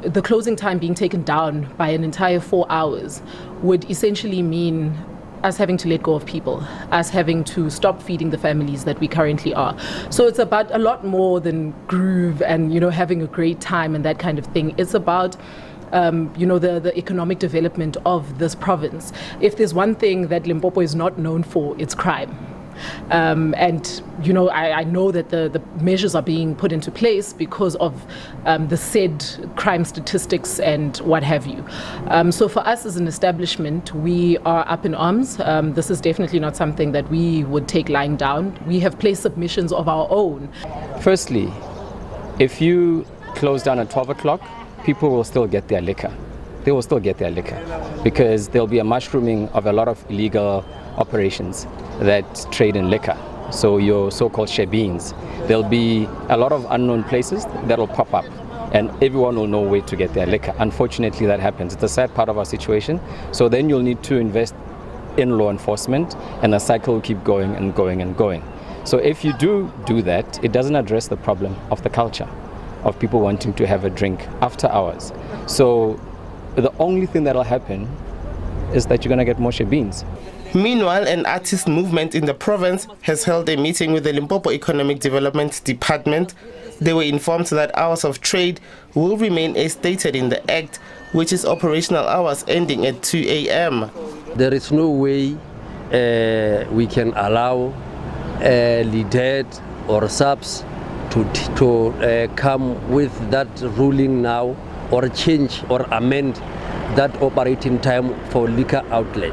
The closing time being taken down by an entire 4 hours would essentially mean us having to let go of people, us having to stop feeding the families that we currently are. So it's about a lot more than groove and, having a great time and that kind of thing. It's about the economic development of this province. If there's one thing that Limpopo is not known for, it's crime. I know that the measures are being put into place because of the said crime statistics and what have you. So for us as an establishment, we are up in arms. This is definitely not something that we would take lying down. We have placed submissions of our own. Firstly, if you close down at 12 o'clock, people will still get their liquor. They will still get their liquor because there'll be a mushrooming of a lot of illegal operations that trade in liquor. So your so-called shebeens. There'll be a lot of unknown places that'll pop up and everyone will know where to get their liquor. Unfortunately, that happens. It's a sad part of our situation. So then you'll need to invest in law enforcement and the cycle will keep going and going and going. So if you do that, it doesn't address the problem of the culture of people wanting to have a drink after hours. So the only thing that'll happen is that you're going to get more shebeens. Meanwhile, an artist movement in the province has held a meeting with the Limpopo Economic Development Department. They were informed that hours of trade will remain as stated in the Act, which is operational hours ending at 2 a.m. There is no way we can allow leaders or subs to come with that ruling now or change or amend that operating time for liquor outlet.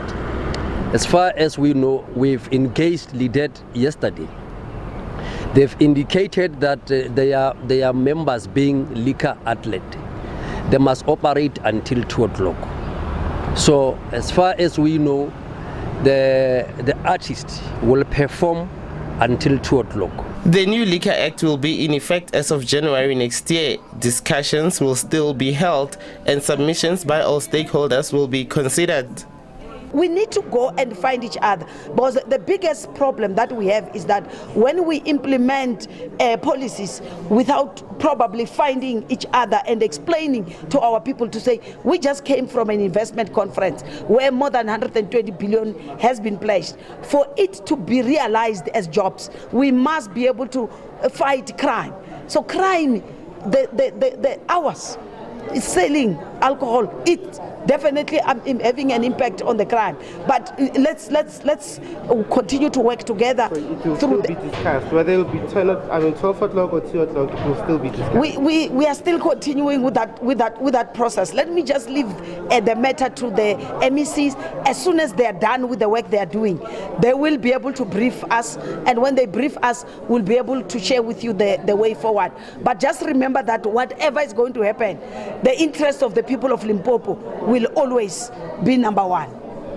As far as we know, we've engaged Lidet yesterday. They've indicated that they are members being liquor outlet. They must operate until 2 o'clock. So as far as we know, the artist will perform until 2 o'clock. The new Liquor Act will be in effect as of January next year. Discussions will still be held and submissions by all stakeholders will be considered. We need to go and find each other, because the biggest problem that we have is that when we implement policies without probably finding each other and explaining to our people to say, we just came from an investment conference where more than 120 billion has been pledged. For it to be realized as jobs, we must be able to fight crime. So crime, the hours, selling alcohol, it definitely having an impact on the crime. But let's continue to work together. So it will still be discussed. Whether it will be 12 o'clock or 2 o'clock, it will still be discussed. We are still continuing with that process. Let me just leave the matter to the MECs. As soon as they are done with the work they are doing, they will be able to brief us, and when they brief us, we'll be able to share with you the way forward. But just remember that whatever is going to happen, the interest of the people of Limpopo will always be number one.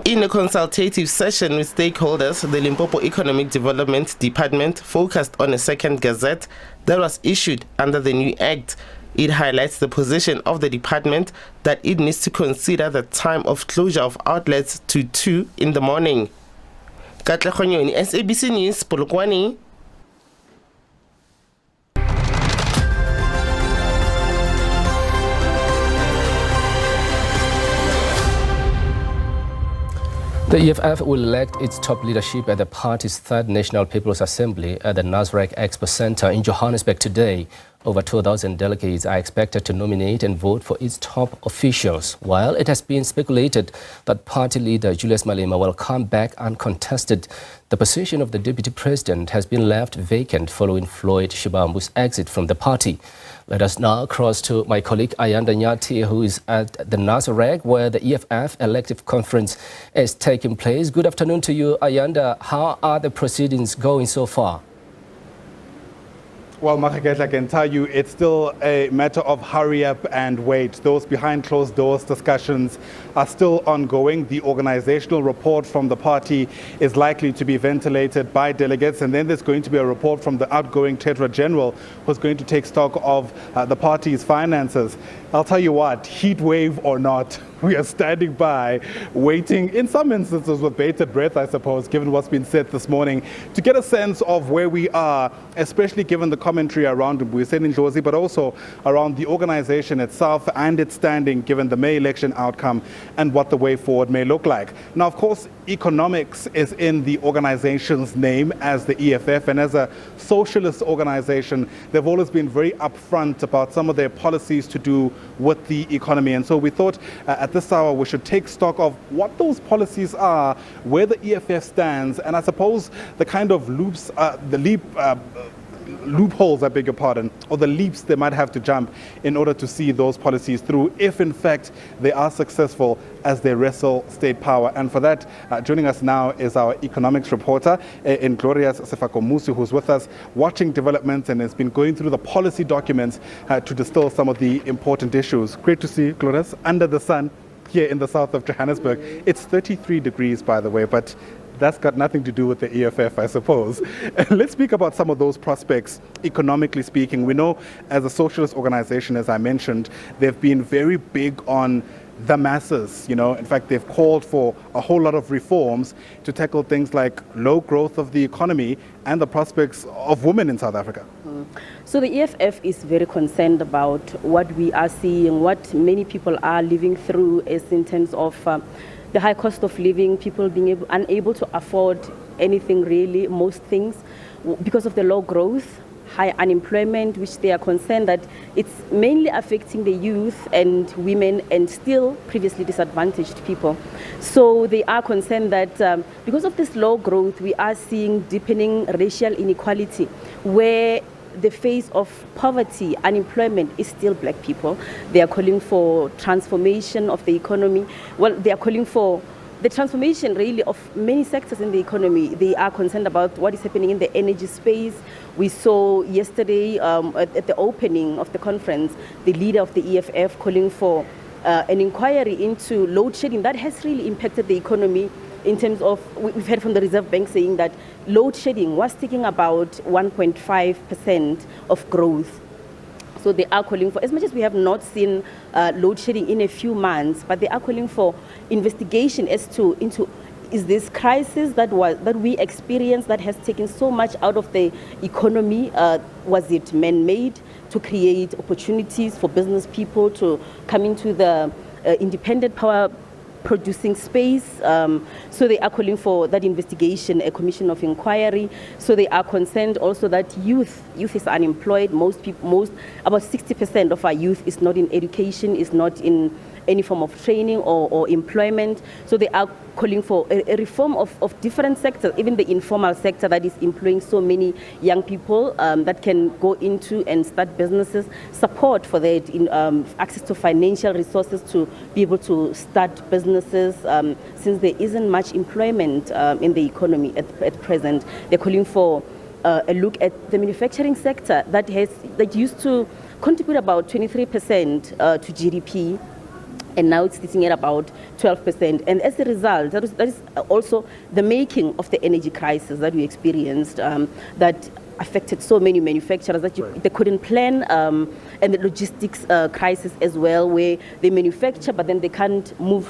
In a consultative session with stakeholders, the Limpopo Economic Development Department focused on a second gazette that was issued under the new Act. It highlights the position of the department that it needs to consider the time of closure of outlets to 2 in the morning. Katlego Nyoni, SABC News, Polokwane. The EFF will elect its top leadership at the party's third National People's Assembly at the Nasrec Expo Center in Johannesburg today. Over 2,000 delegates are expected to nominate and vote for its top officials, while it has been speculated that party leader Julius Malema will come back uncontested. The position of the deputy president has been left vacant following Floyd Shibambu's exit from the party. Let us now cross to my colleague Ayanda Nyati, who is at the Nasrec, where the EFF elective conference is taking place. Good afternoon to you, Ayanda. How are the proceedings going so far? Well, Mahaket, I can tell you it's still a matter of hurry up and wait. Those behind closed doors discussions are still ongoing. The organizational report from the party is likely to be ventilated by delegates, and then there's going to be a report from the outgoing Treasurer General, who's going to take stock of the party's finances. I'll tell you what, heat wave or not, we are standing by, waiting, in some instances with bated breath, I suppose, given what's been said this morning, to get a sense of where we are, especially given the commentary around Ndlozi, but also around the organization itself and its standing, given the May election outcome and what the way forward may look like. Now, of course, economics is in the organization's name as the EFF, and as a socialist organization, they've always been very upfront about some of their policies to do with the economy. And so we thought at this hour we should take stock of what those policies are, where the EFF stands, and I suppose the kind of loopholes, I beg your pardon, or the leaps they might have to jump in order to see those policies through, if in fact they are successful as they wrestle state power. And for that, joining us now is our economics reporter, Glorious Sefakomusu, who's with us watching developments and has been going through the policy documents to distill some of the important issues. Great to see you, Glorious, under the sun here in the south of Johannesburg. It's 33 degrees, by the way, but that's got nothing to do with the EFF, I suppose. Let's speak about some of those prospects, economically speaking. We know as a socialist organization, as I mentioned, they've been very big on the masses. In fact, they've called for a whole lot of reforms to tackle things like low growth of the economy and the prospects of women in South Africa. So the EFF is very concerned about what we are seeing, what many people are living through, is in terms of the high cost of living, people being unable to afford anything really, most things, because of the low growth, high unemployment, which they are concerned that it's mainly affecting the youth and women and still previously disadvantaged people. So they are concerned that because of this low growth, we are seeing deepening racial inequality, where the face of poverty, unemployment is still black people. They are calling for transformation of the economy. Well, they are calling for the transformation really of many sectors in the economy. They are concerned about what is happening in the energy space. We saw yesterday at the opening of the conference, the leader of the EFF calling for an inquiry into load shedding that has really impacted the economy. In terms of, we've heard from the Reserve Bank saying that load shedding was taking about 1.5% of growth. So they are calling for, as much as we have not seen load shedding in a few months, but they are calling for investigation as to is this crisis that we experienced that has taken so much out of the economy, was it man-made to create opportunities for business people to come into the independent power producing space. So they are calling for that investigation, a commission of inquiry. So they are concerned also that youth is unemployed. About 60% of our youth is not in education, is not in any form of training or employment. So they are calling for a reform of different sectors, even the informal sector that is employing so many young people that can go into and start businesses, support for that, in access to financial resources to be able to start businesses, since there isn't much employment in the economy at present. They're calling for a look at the manufacturing sector that used to contribute about 23% to GDP, and now it's sitting at about 12%. And as a result, that is also the making of the energy crisis that we experienced, that affected so many manufacturers that they couldn't plan, and the logistics crisis as well, where they manufacture but then they can't move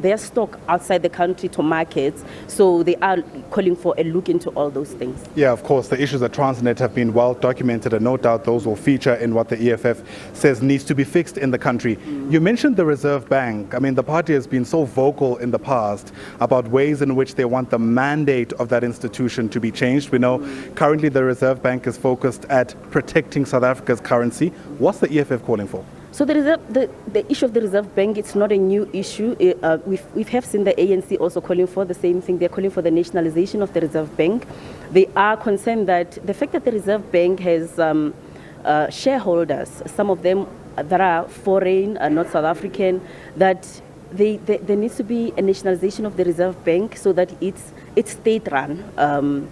their stock outside the country to markets. So they are calling for a look into all those things. Yeah, of course, the issues at Transnet have been well documented, and no doubt those will feature in what the EFF says needs to be fixed in the country. You mentioned the Reserve Bank. I mean, the party has been so vocal in the past about ways in which they want the mandate of that institution to be changed. We know currently the Reserve Bank is focused at protecting South Africa's currency. What's the EFF calling for? So the issue of the Reserve Bank, it's not a new issue. We have seen the ANC also calling for the same thing. They're calling for the nationalization of the Reserve Bank. They are concerned that the fact that the Reserve Bank has shareholders, some of them that are foreign, not South African, that there needs to be a nationalization of the Reserve Bank so that it's state-run.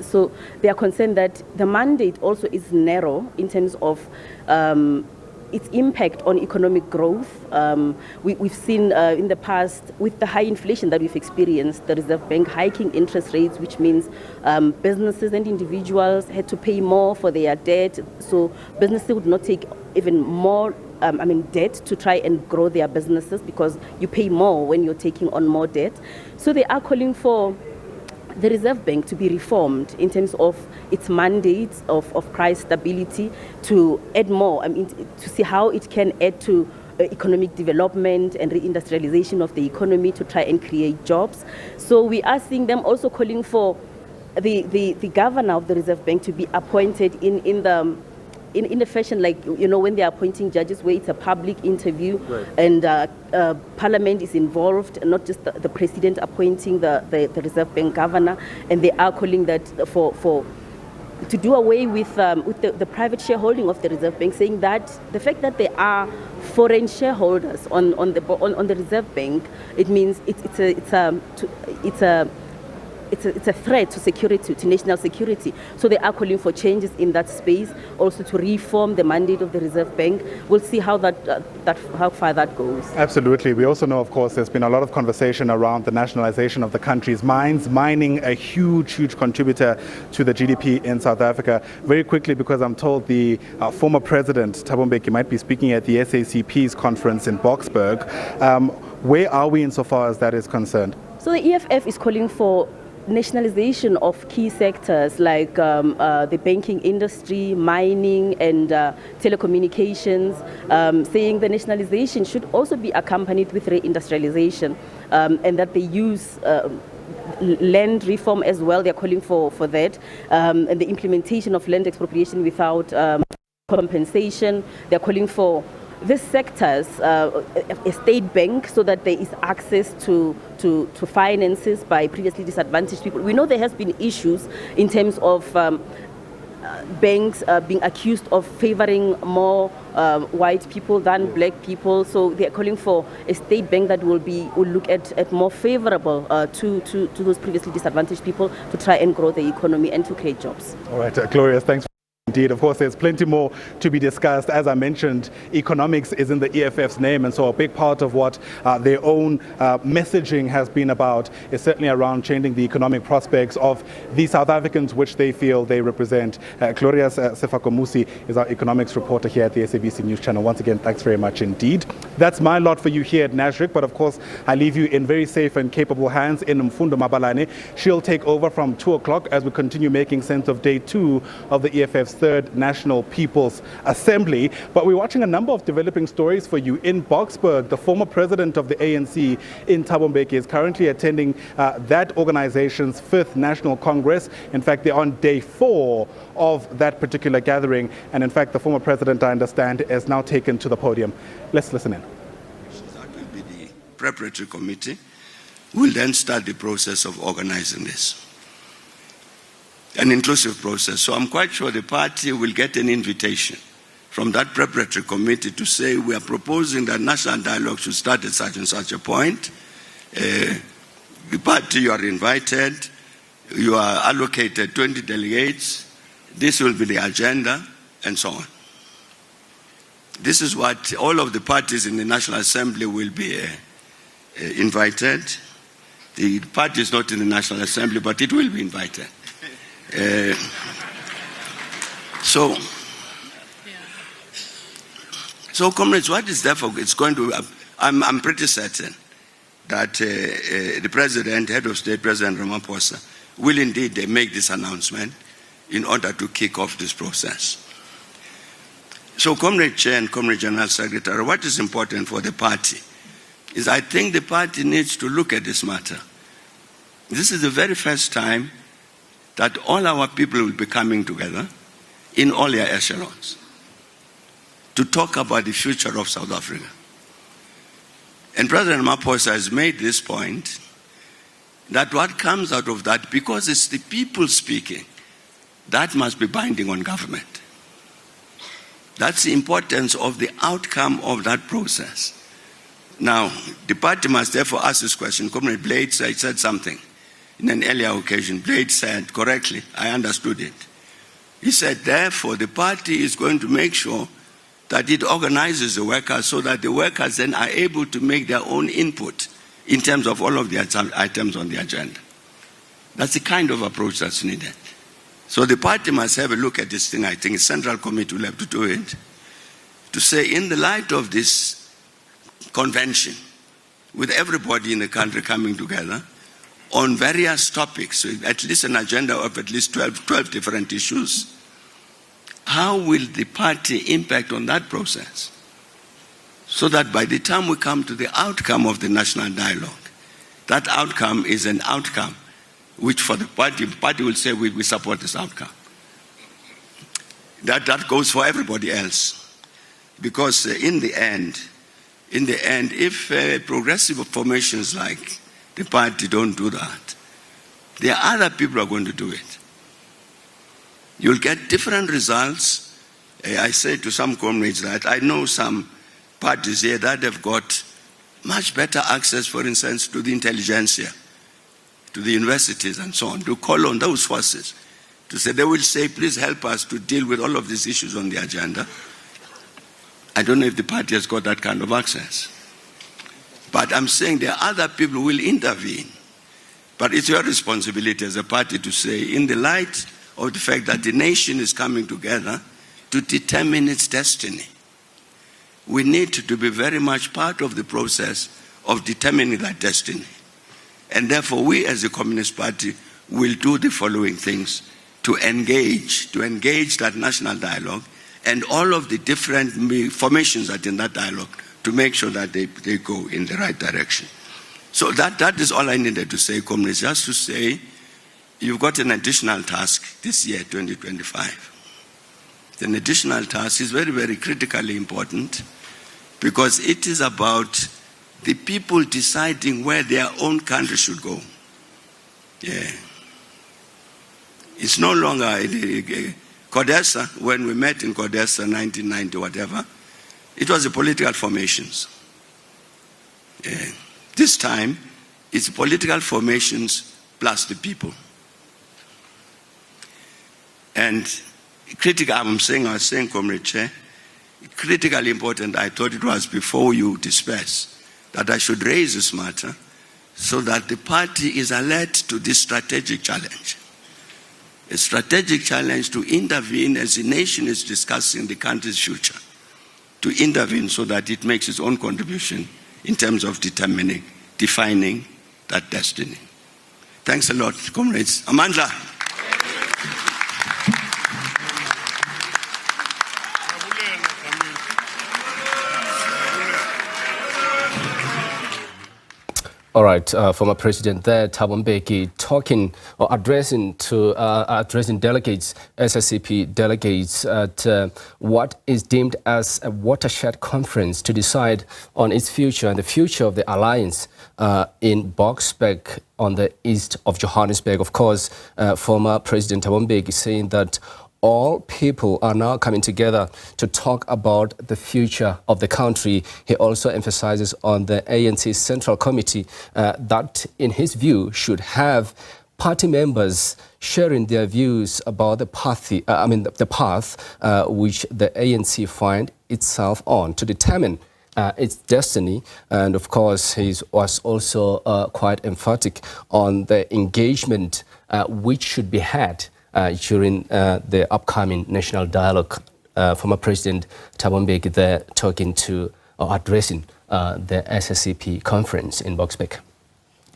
So they are concerned that the mandate also is narrow in terms of its impact on economic growth. We've seen in the past, with the high inflation that we've experienced, the Reserve Bank hiking interest rates, which means businesses and individuals had to pay more for their debt. So businesses would not take even more debt to try and grow their businesses, because you pay more when you're taking on more debt. So they are calling for the Reserve Bank to be reformed in terms of its mandates of price stability, to add more, to see how it can add to economic development and reindustrialization of the economy, to try and create jobs. So we are seeing them also calling for the governor of the Reserve Bank to be appointed in a fashion like, when they are appointing judges, where it's a public interview, right, and Parliament is involved, not just the President appointing the Reserve Bank governor. And they are calling that to do away with the private shareholding of the Reserve Bank, saying that the fact that there are foreign shareholders on the Reserve Bank, it means it's a threat to security, to national security. So they are calling for changes in that space, also to reform the mandate of the Reserve Bank. We'll see how how far that goes. Absolutely. We also know, of course, there's been a lot of conversation around the nationalization of the country's mines, mining a huge contributor to the GDP in South Africa. Very quickly, because I'm told the former president, Thabo Mbeki, might be speaking at the SACP's conference in Boksburg. Where are we insofar as that is concerned? So the EFF is calling for nationalization of key sectors like the banking industry, mining, and telecommunications, saying the nationalization should also be accompanied with reindustrialization, and that they use land reform as well. They're calling for that, and the implementation of land expropriation without compensation. They're calling for these sectors, a state bank, so that there is access to finances by previously disadvantaged people. We know there has been issues in terms of banks being accused of favoring more white people than black people. So they are calling for a state bank that will look at more favorable to those previously disadvantaged people, to try and grow the economy and to create jobs. All right, Glorious, thanks. Indeed, of course, there's plenty more to be discussed. As I mentioned, economics is in the EFF's name, and so a big part of what their own messaging has been about is certainly around changing the economic prospects of the South Africans, which they feel they represent. Glorious Sefakomusi is our economics reporter here at the SABC News Channel. Once again, thanks very much indeed. That's my lot for you here at Nasrik, but of course, I leave you in very safe and capable hands in Mfundo Mabalane. She'll take over from 2 o'clock as we continue making sense of day 2 of the EFF's Third National People's Assembly. But we're watching a number of developing stories for you. In Boksburg, the former president of the ANC in Thabo Mbeki is currently attending that organization's 5th National Congress. In fact, they're on day 4 of that particular gathering. And in fact, the former president, I understand, is now taken to the podium. Let's listen in. That will be the preparatory committee. We'll then start the process of organizing this. An inclusive process. So I'm quite sure the party will get an invitation from that preparatory committee to say we are proposing that national dialogue should start at such and such a point. The party, you are invited, you are allocated 20 delegates, this will be the agenda, and so on. This is what all of the parties in the National Assembly will be invited. The party is not in the National Assembly, but it will be invited. So, comrades, what is therefore, it's going to, I'm pretty certain that the President, Head of State, President Ramaphosa, will indeed make this announcement in order to kick off this process. So, Comrade Chair and Comrade General Secretary, what is important for the party is I think the party needs to look at this matter. This is the very first time that all our people will be coming together in all their echelons to talk about the future of South Africa. And President Ramaphosa has made this point that what comes out of that, because it's the people speaking, that must be binding on government. That's the importance of the outcome of that process. Now, the party must therefore ask this question. Comrade Blade said something in an earlier occasion. Blade said correctly, I understood it. He said, therefore, the party is going to make sure that it organizes the workers so that the workers then are able to make their own input in terms of all of the items on the agenda. That's the kind of approach that's needed. So the party must have a look at this thing. I think the Central Committee will have to do it, to say in the light of this convention, with everybody in the country coming together on various topics, so at least an agenda of at least 12 different issues, how will the party impact on that process? So that by the time we come to the outcome of the national dialogue, that outcome is an outcome which for the party will say we support this outcome. That goes for everybody else. Because in the end, if progressive formations like the party don't do that, there are other people who are going to do it. You'll get different results. I say to some comrades that I know some parties here that have got much better access, for instance, to the intelligentsia, to the universities and so on, to call on those forces, to say, they will say, please help us to deal with all of these issues on the agenda. I don't know if the party has got that kind of access. But I'm saying there are other people who will intervene. But it's your responsibility as a party to say, in the light of the fact that the nation is coming together to determine its destiny, we need to be very much part of the process of determining that destiny. And therefore, we as a Communist Party will do the following things to engage that national dialogue and all of the different formations that in that dialogue to make sure that they go in the right direction. So that is all I needed to say, comrades, just to say you've got an additional task this year, 2025. An additional task is very, very critically important because it is about the people deciding where their own country should go. Yeah. It's no longer Codesa, when we met in Codesa, 1990, whatever, it was the political formations. Yeah. This time, it's political formations plus the people. And I was saying, Comrade Chair, critically important, I thought it was before you disperse, that I should raise this matter so that the party is alert to this strategic challenge. A strategic challenge to intervene as the nation is discussing the country's future, to intervene so that it makes its own contribution in terms of defining that destiny. Thanks a lot, comrades. Amandla. All right, former President there, Thabo Mbeki, talking or addressing delegates, SACP delegates at what is deemed as a watershed conference to decide on its future and the future of the alliance in Boksburg on the east of Johannesburg. Of course, former President Thabo Mbeki saying that all people are now coming together to talk about the future of the country. He also emphasizes on the ANC Central Committee that, in his view, should have party members sharing their views about the path, which the ANC find itself on to determine its destiny. And of course, he was also quite emphatic on the engagement which should be had during the upcoming national dialogue. Former President Thabo Mbeki there talking to or addressing the SACP conference in Boksburg.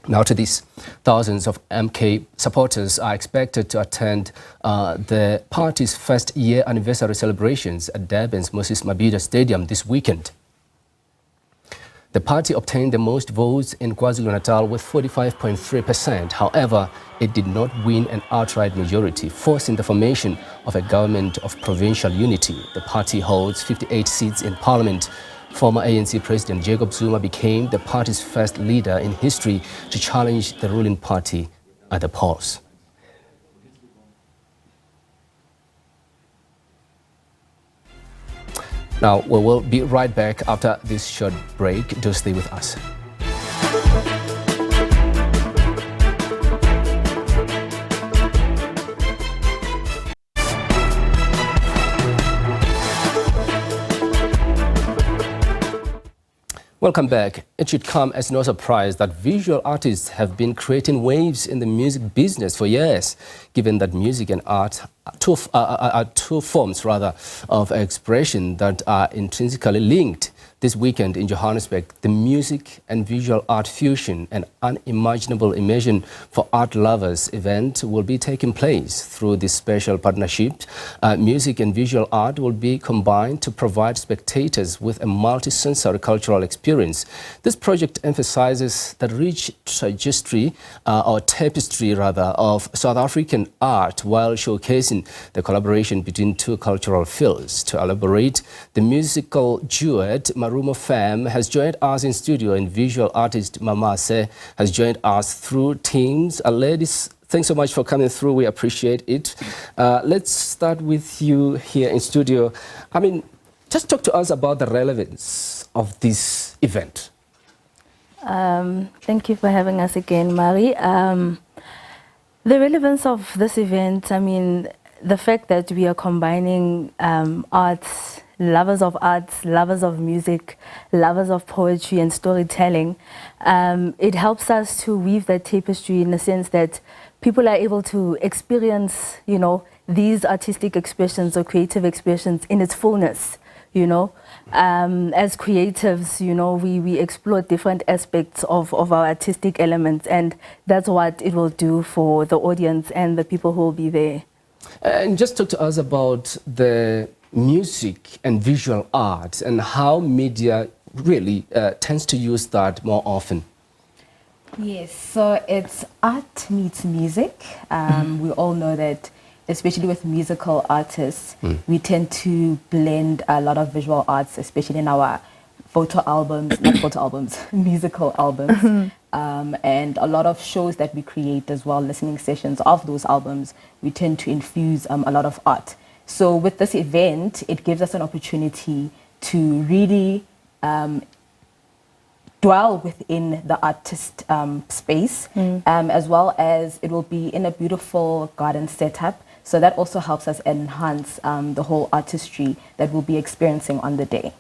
Now to this, thousands of MK supporters are expected to attend the party's first year anniversary celebrations at Durban's Moses Mabhida Stadium this weekend. The party obtained the most votes in KwaZulu-Natal with 45.3%. However, it did not win an outright majority, forcing the formation of a government of provincial unity. The party holds 58 seats in parliament. Former ANC President Jacob Zuma became the party's first leader in history to challenge the ruling party at the polls. Now, we will be right back after this short break. Do stay with us. Welcome back. It should come as no surprise that visual artists have been creating waves in the music business for years, given that music and art are two forms of expression that are intrinsically linked. This weekend in Johannesburg, the music and visual art fusion, an unimaginable immersion for art lovers event will be taking place. Through this special partnership, music and visual art will be combined to provide spectators with a multi-sensory cultural experience. This project emphasizes the rich tapestry of South African art while showcasing the collaboration between two cultural fields. To elaborate, the musical duet Marumo Fam has joined us in studio, and visual artist Mamase has joined us through Teams. Ladies, thanks so much for coming through. We appreciate it. Let's start with you here in studio. I mean, just talk to us about the relevance of this event. Thank you for having us again, Mari. The relevance of this event, I mean, the fact that we are combining arts, lovers of arts, lovers of music, lovers of poetry and storytelling, it helps us to weave that tapestry in the sense that people are able to experience, you know, these artistic expressions or creative expressions in its fullness, you know. As creatives, you know, we explore different aspects of our artistic elements, and that's what it will do for the audience and the people who will be there. And just talk to us about the music and visual art and how media really tends to use that more often. Yes, so it's art meets music. We all know that, especially with musical artists, we tend to blend a lot of visual arts, especially in our photo albums, not photo albums, musical albums. And a lot of shows that we create as well, listening sessions of those albums, we tend to infuse a lot of art. So with this event, it gives us an opportunity to really dwell within the artist space, as well as it will be in a beautiful garden setup. So that also helps us enhance the whole artistry that we'll be experiencing on the day.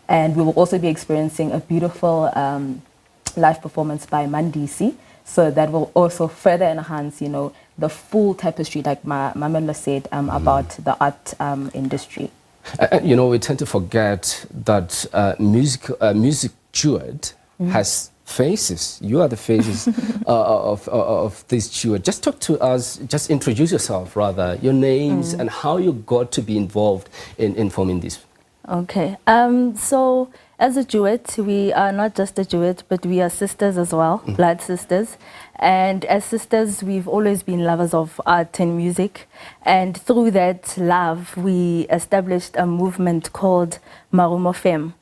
And we will also be experiencing a beautiful live performance by Mandisi. So that will also further enhance, you know, the full tapestry, like Mamela said, about the art industry. You know, we tend to forget that music duet has faces. You are the faces of this duet. Just talk to us, just introduce yourself rather, your names and how you got to be involved in forming this. Okay, so as a duet, we are not just a duet, but we are sisters as well, blood sisters. And as sisters, we've always been lovers of art and music. And through that love, we established a movement called Marumo Fem.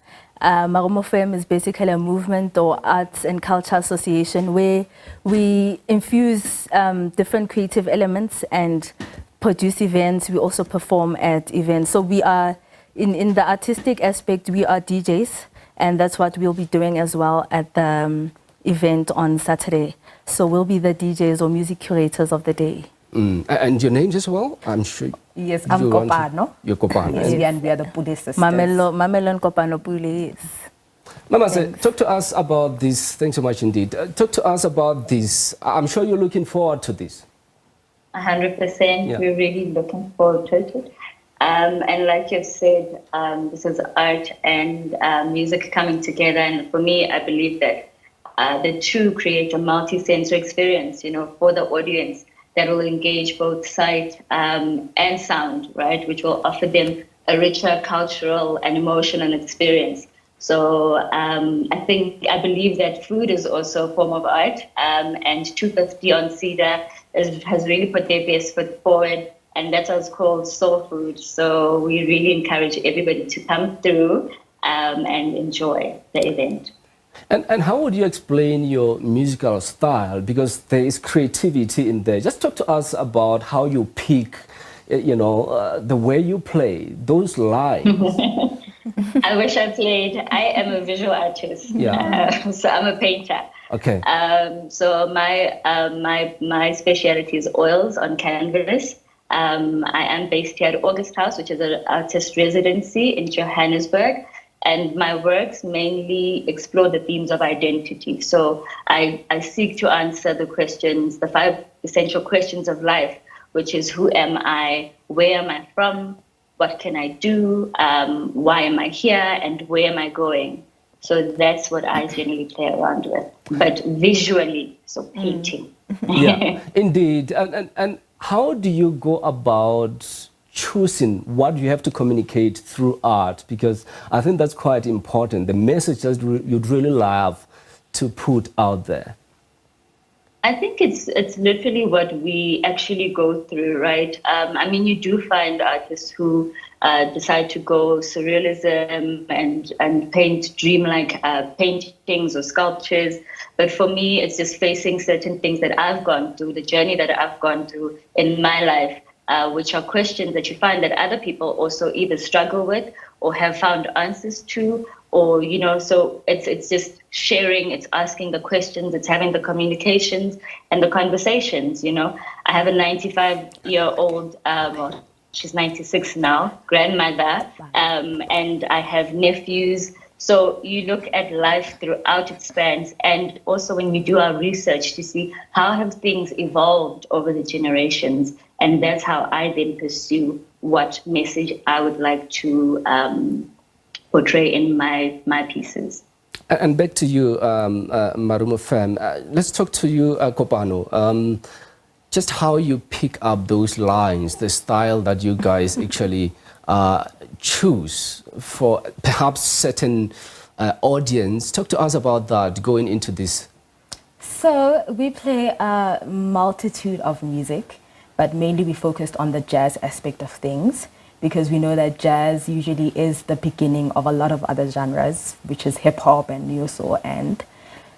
Marumo Fem is basically a movement or arts and culture association where we infuse different creative elements and produce events. We also perform at events. So we are, in the artistic aspect, we are DJs, and that's what we'll be doing as well at the event on Saturday. So we'll be the DJs or music curators of the day. And your names as well, I'm sure. Yes, I'm Kopano. You're Kopano. Yes, and we are the Pule sisters. Mamelo and Kopano Pule, yes. Mama, talk to us about this. Thanks so much indeed. Talk to us about this. I'm sure you're looking forward to this. 100%. Yeah. We're really looking forward to it. And like you've said, this is art and music coming together. And for me, I believe that the two create a multi-sensory experience, for the audience that will engage both sight and sound, right? Which will offer them a richer cultural and emotional experience. So I believe that food is also a form of art, and 250 on Cedar has really put their best foot forward, and that's what's called soul food. So we really encourage everybody to come through and enjoy the event. And how would you explain your musical style? Because there is creativity in there. Just talk to us about how you pick, the way you play those lines. I wish I played. I am a visual artist. Yeah. So I'm a painter. Okay. So my specialty is oils on canvas. I am based here at August House, which is an artist residency in Johannesburg. And my works mainly explore the themes of identity. So I seek to answer the questions, the 5 essential questions of life, which is who am I, where am I from, what can I do, why am I here, and where am I going? So that's what I generally play around with, but visually, so painting. Yeah, indeed. And how do you go about choosing what you have to communicate through art? Because I think that's quite important. The message that you'd really love to put out there. I think it's literally what we actually go through, right? You do find artists who decide to go surrealism and paint dreamlike paintings or sculptures. But for me, it's just facing certain things that I've gone through, the journey that I've gone through in my life, which are questions that you find that other people also either struggle with or have found answers to, or, so it's just sharing, it's asking the questions, it's having the communications and the conversations, I have a 95-year-old, well, she's 96 now, grandmother, and I have nephews. So you look at life throughout its spans, and also when we do our research to see how have things evolved over the generations, and that's how I then pursue what message I would like to portray in my pieces. And back to you, Marumo Fam. Let's talk to you, Kopano. Just how you pick up those lines, the style that you guys actually choose for perhaps certain audience. Talk to us about that going into this. So we play a multitude of music, but mainly we focused on the jazz aspect of things, because we know that jazz usually is the beginning of a lot of other genres, which is hip-hop and neo-soul. And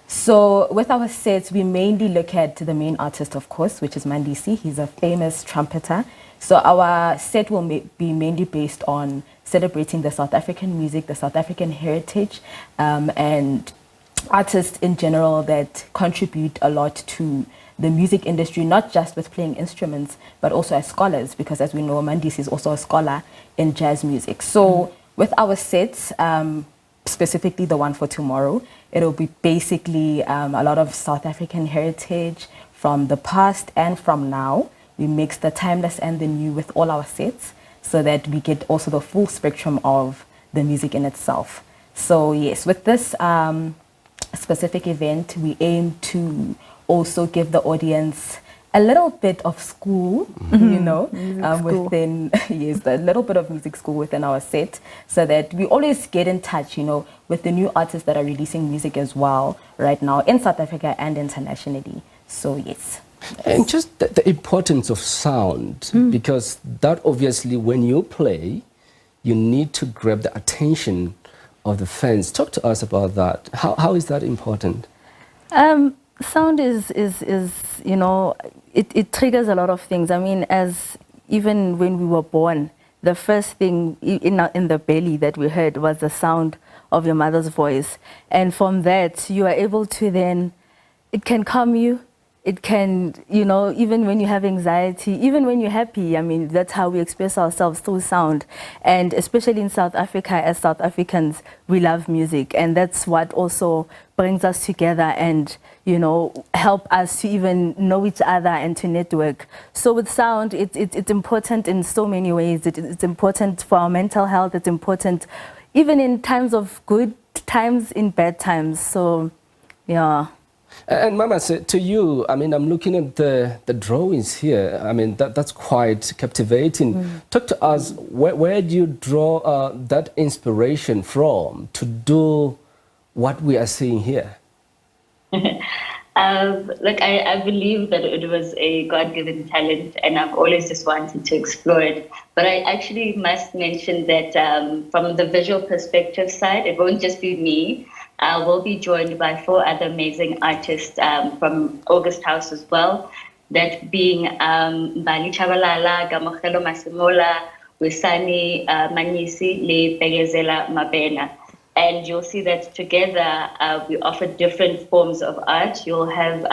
so with our sets, we mainly look at the main artist, of course, which is Mandisi. He's a famous trumpeter. So our set will be mainly based on celebrating the South African music, the South African heritage, and artists in general that contribute a lot to the music industry, not just with playing instruments, but also as scholars, because as we know, Mandisi is also a scholar in jazz music. So with our sets, specifically the one for tomorrow, it'll be basically a lot of South African heritage from the past and from now. We mix the timeless and the new with all our sets so that we get also the full spectrum of the music in itself. So yes, with this specific event, we aim to also give the audience a little bit of school, within, yes, a little bit of music school within our set, so that we always get in touch, with the new artists that are releasing music as well right now in South Africa and internationally. So yes. And just the importance of sound, because that obviously when you play, you need to grab the attention of the fans. Talk to us about that. How is that important? Sound is it triggers a lot of things. As even when we were born, the first thing in the belly that we heard was the sound of your mother's voice. And from that, you are able to then, it can calm you, it can, you know, even when you have anxiety, even when you're happy, I mean, that's how we express ourselves through sound. And especially in South Africa, as South Africans, we love music. And that's what also brings us together and, you know, help us to even know each other and to network. So with sound, it's important in so many ways. It's important for our mental health. It's important even in times of good times, in bad times. So, yeah. And Mama, to you, I mean, I'm looking at the drawings here. I mean, that's quite captivating. Talk to us, where do you draw that inspiration from to do what we are seeing here? Look, I believe that it was a God-given talent, and I've always just wanted to explore it. But I actually must mention that from the visual perspective side, it won't just be me. I will be joined by 4 other amazing artists from August House as well. That being Bali Chabalala, Gamogelo Masimola, Wisani Manyisi, Le Pegezela Mabena. And you'll see that together we offer different forms of art. You'll have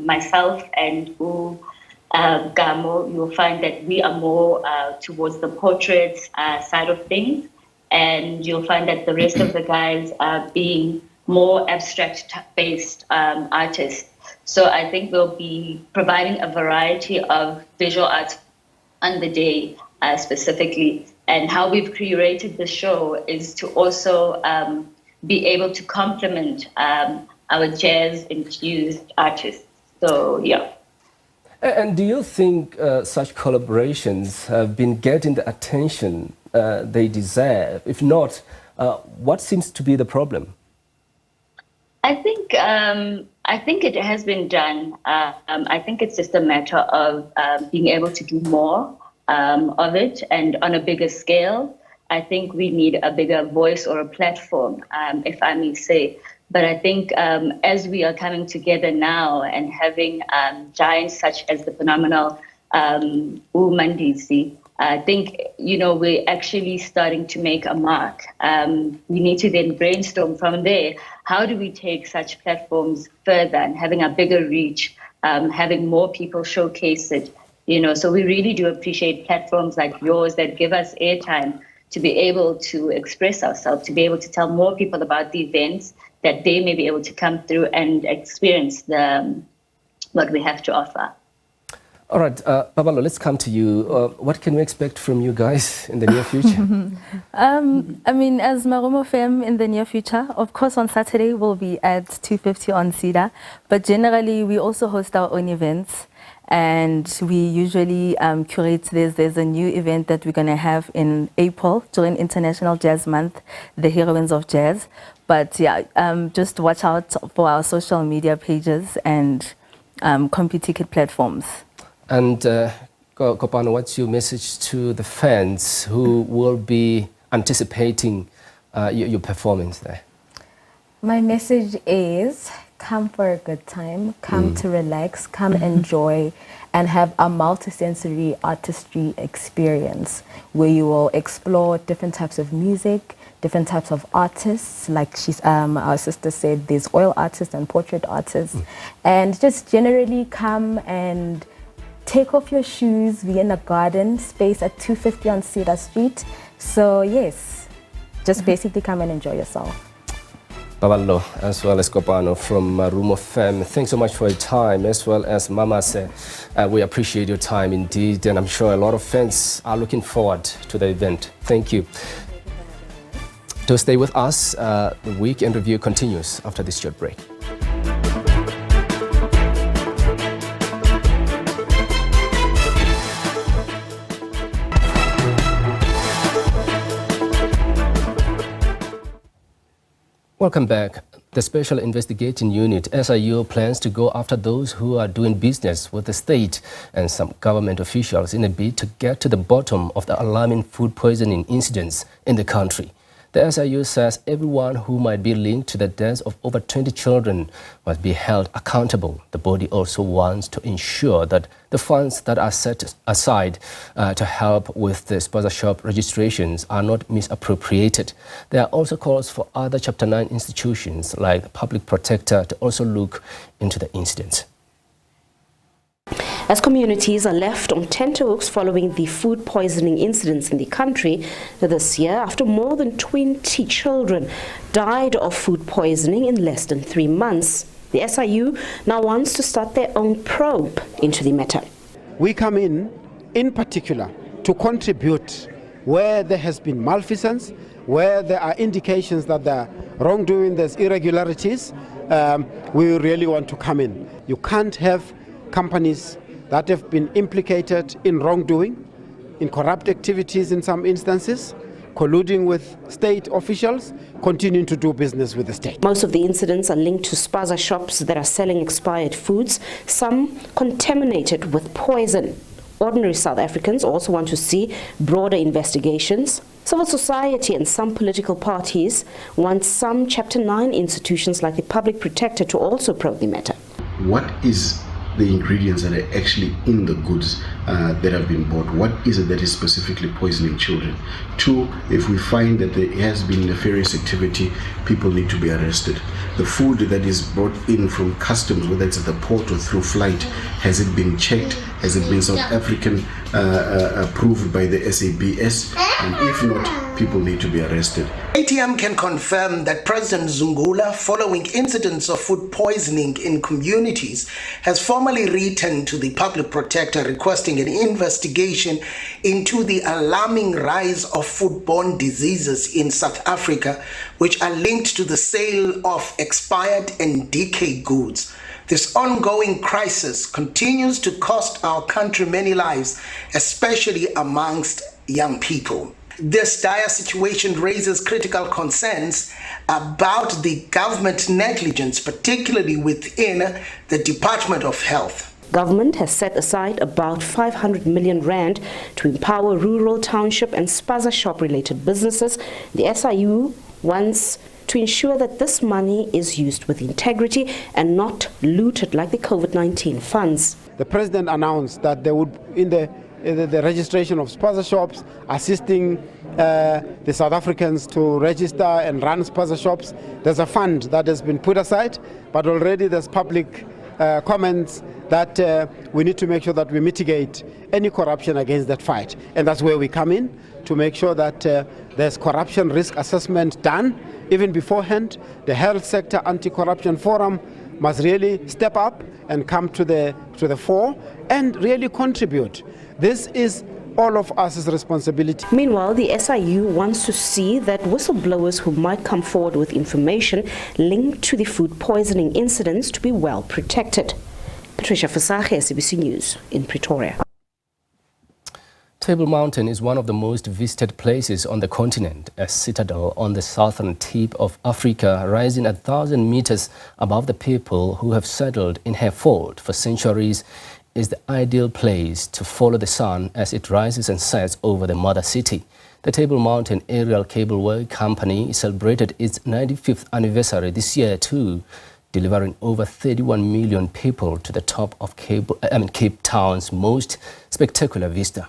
myself and Gamo. You'll find that we are more towards the portraits side of things. And you'll find that the rest of the guys are being more abstract-based artists. So I think we'll be providing a variety of visual arts on the day specifically. And how we've curated the show is to also be able to complement our jazz-infused artists. So, yeah. And do you think such collaborations have been getting the attention they deserve? If not, what seems to be the problem? I think it has been done. I think it's just a matter of being able to do more of it and on a bigger scale. I think we need a bigger voice or a platform, if I may say. But I think as we are coming together now and having giants such as the phenomenal Mandisi, I think, you know, we're actually starting to make a mark. We need to then brainstorm from there. How do we take such platforms further and having a bigger reach, having more people showcase it? You know, so we really do appreciate platforms like yours that give us airtime to be able to express ourselves, to be able to tell more people about the events, that they may be able to come through and experience what we have to offer. All right, Babalo, let's come to you. What can we expect from you guys in the near future? I mean, as Marumo Fem in the near future, of course, on Saturday we'll be at 250 on Cedar, but generally we also host our own events. And we usually curate, there's a new event that we're going to have in April during International Jazz Month, the Heroines of Jazz. But yeah, just watch out for our social media pages and CompuTicket platforms. And Kopano, what's your message to the fans who will be anticipating your performance there? My message is, come for a good time, come to relax, come enjoy, and have a multisensory artistry experience where you will explore different types of music, different types of artists. Like our sister said, there's oil artists and portrait artists. And just generally come and take off your shoes. We're in a garden space at 250 on Cedar Street. So yes, just basically come and enjoy yourself. Babalo, as well as Kopano from Room of Femme. Thanks so much for your time, as well as Mama said. We appreciate your time indeed, and I'm sure a lot of fans are looking forward to the event. Thank you. To stay with us, the Weekend Review continues after this short break. Welcome back. The Special Investigating Unit, SIU, plans to go after those who are doing business with the state and some government officials in a bid to get to the bottom of the alarming food poisoning incidents in the country. The SIU says everyone who might be linked to the deaths of over 20 children must be held accountable. The body also wants to ensure that the funds that are set aside to help with the Spaza shop registrations are not misappropriated. There are also calls for other Chapter 9 institutions like the Public Protector to also look into the incident. As communities are left on tenterhooks following the food poisoning incidents in the country this year, after more than 20 children died of food poisoning in less than 3 months, the SIU now wants to start their own probe into the matter. We come in particular, to contribute where there has been malfeasance, where there are indications that there are wrongdoing, there's irregularities. We really want to come in. You can't have companies that have been implicated in wrongdoing, in corrupt activities in some instances, colluding with state officials, continuing to do business with the state. Most of the incidents are linked to Spaza shops that are selling expired foods, some contaminated with poison. Ordinary South Africans also want to see broader investigations. Civil society and some political parties want some Chapter 9 institutions like the Public Protector to also probe the matter. What is the ingredients that are actually in the goods that have been bought? What is it that is specifically poisoning children? 2, if we find that there has been nefarious activity, people need to be arrested. The food that is brought in from customs, whether it's at the port or through flight, has it been checked? Has it been South African approved by the SABC? And if not, people need to be arrested. ATM can confirm that President Zungula, following incidents of food poisoning in communities, has formally written to the Public Protector requesting an investigation into the alarming rise of foodborne diseases in South Africa, which are linked to the sale of expired and decayed goods. This ongoing crisis continues to cost our country many lives, especially amongst young people. This dire situation raises critical concerns about the government negligence, particularly within the Department of Health. Government has set aside about 500 million rand to empower rural, township and Spaza shop-related businesses. The SIU wants to ensure that this money is used with integrity and not looted like the COVID-19 funds. The President announced that there would, in the registration of Spaza shops, assisting the South Africans to register and run Spaza shops. There's a fund that has been put aside, but already there's public comments that we need to make sure that we mitigate any corruption against that fight. And that's where we come in, to make sure that there's corruption risk assessment done. Even beforehand, the Health Sector Anti-Corruption Forum must really step up and come to the fore and really contribute. This is all of us' responsibility. Meanwhile, the SIU wants to see that whistleblowers who might come forward with information linked to the food poisoning incidents to be well protected. Patricia Fasage, SABC News in Pretoria. Table Mountain is one of the most visited places on the continent, a citadel on the southern tip of Africa, rising 1,000 meters above the people who have settled in her fort for centuries. Is the ideal place to follow the sun as it rises and sets over the mother city. The Table Mountain Aerial Cableway Company celebrated its 95th anniversary this year too, delivering over 31 million people to the top of Cape Town's most spectacular vista.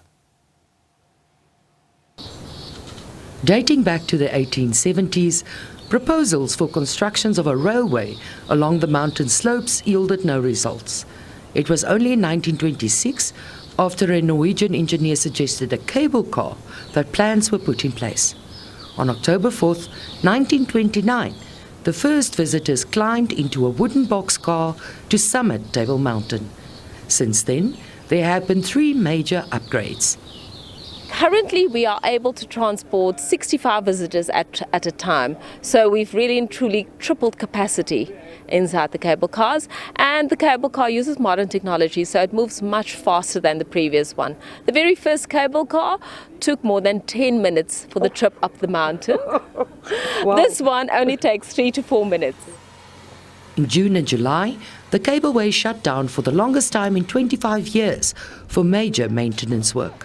Dating back to the 1870s, proposals for constructions of a railway along the mountain slopes yielded no results. It was only in 1926, after a Norwegian engineer suggested a cable car, that plans were put in place. On October 4th, 1929, the first visitors climbed into a wooden boxcar to summit Table Mountain. Since then, there have been 3 major upgrades. Currently, we are able to transport 65 visitors at a time. So we've really and truly tripled capacity inside the cable cars. And the cable car uses modern technology, so it moves much faster than the previous one. The very first cable car took more than 10 minutes for the trip up the mountain. Wow. This one only takes 3 to 4 minutes. In June and July, the cableway shut down for the longest time in 25 years for major maintenance work.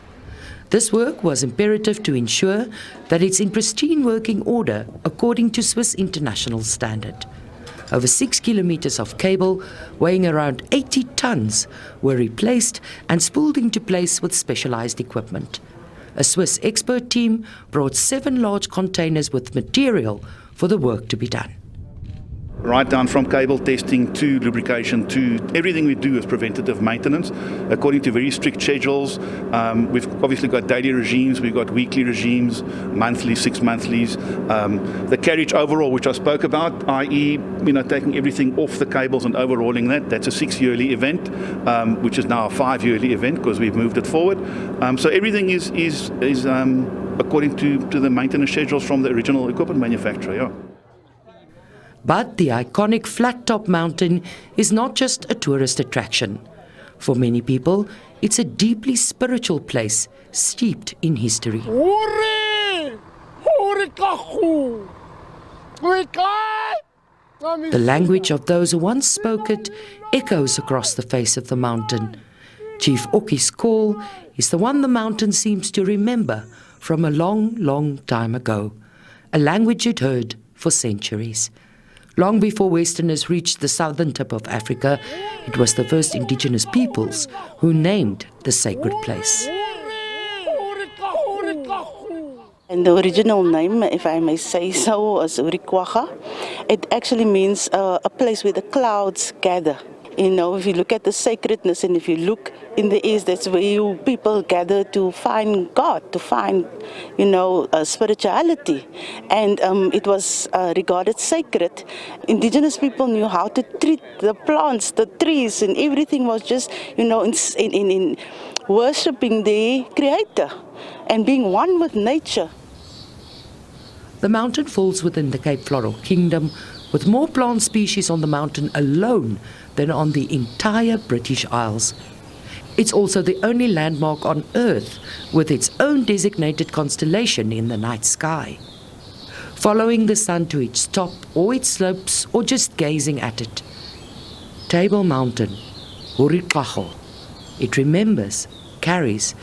This work was imperative to ensure that it's in pristine working order according to Swiss international standard. Over 6 kilometers of cable, weighing around 80 tons, were replaced and spooled into place with specialized equipment. A Swiss expert team brought 7 large containers with material for the work to be done. right down from cable testing to lubrication to everything we do is preventative maintenance according to very strict schedules. We've obviously got daily regimes, we've got weekly regimes, monthly, 6 monthlies. The carriage overall, which I spoke about, i.e., taking everything off the cables and overhauling that's a 6-yearly event, which is now a 5-yearly event because we've moved it forward. So everything is according to the maintenance schedules from the original equipment manufacturer. Yeah. But the iconic flat-top mountain is not just a tourist attraction. For many people, it's a deeply spiritual place steeped in history. The language of those who once spoke it echoes across the face of the mountain. Chief Oki's call is the one the mountain seems to remember from a long, long time ago, a language it heard for centuries. Long before Westerners reached the southern tip of Africa, it was the first indigenous peoples who named the sacred place. And the original name, if I may say so, is Urikwaga. It actually means a place where the clouds gather. If you look at the sacredness and if you look in the east, that's where people gather to find God, to find, spirituality. And it was regarded sacred. Indigenous people knew how to treat the plants, the trees, and everything was just, in worshipping the Creator and being one with nature. The mountain falls within the Cape Floral Kingdom, with more plant species on the mountain alone than on the entire British Isles. It's also the only landmark on Earth with its own designated constellation in the night sky. Following the sun to its top or its slopes or just gazing at it. Table Mountain, Urikwaga. It remembers, carries,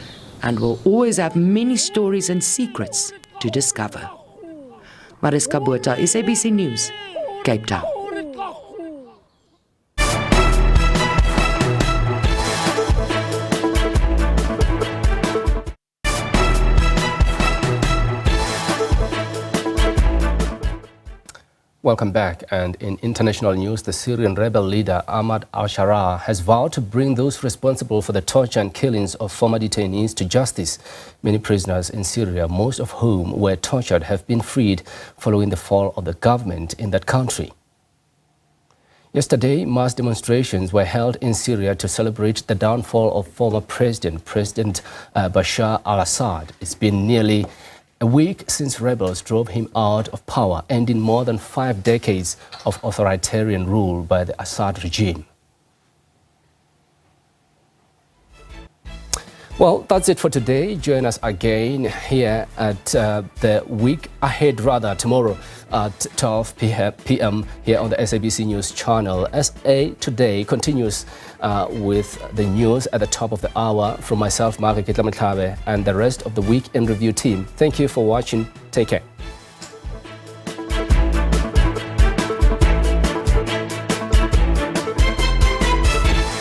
and will always have many stories and secrets to discover. Mariska Botha, SABC News, Cape Town. Welcome back. And in international news, the Syrian rebel leader Ahmad al-Sharaa has vowed to bring those responsible for the torture and killings of former detainees to justice. Many prisoners in Syria, most of whom were tortured, have been freed following the fall of the government in that country. Yesterday, mass demonstrations were held in Syria to celebrate the downfall of former President Bashar al-Assad. It's been nearly a week since rebels drove him out of power, ending more than 5 decades of authoritarian rule by the Assad regime. Well, that's it for today. Join us again here at the week ahead, tomorrow at 12 p.m. here on the SABC News channel. SA Today continues with the news at the top of the hour from myself, Margaret Kitlamatlabe, and the rest of the Week in Review team. Thank you for watching. Take care.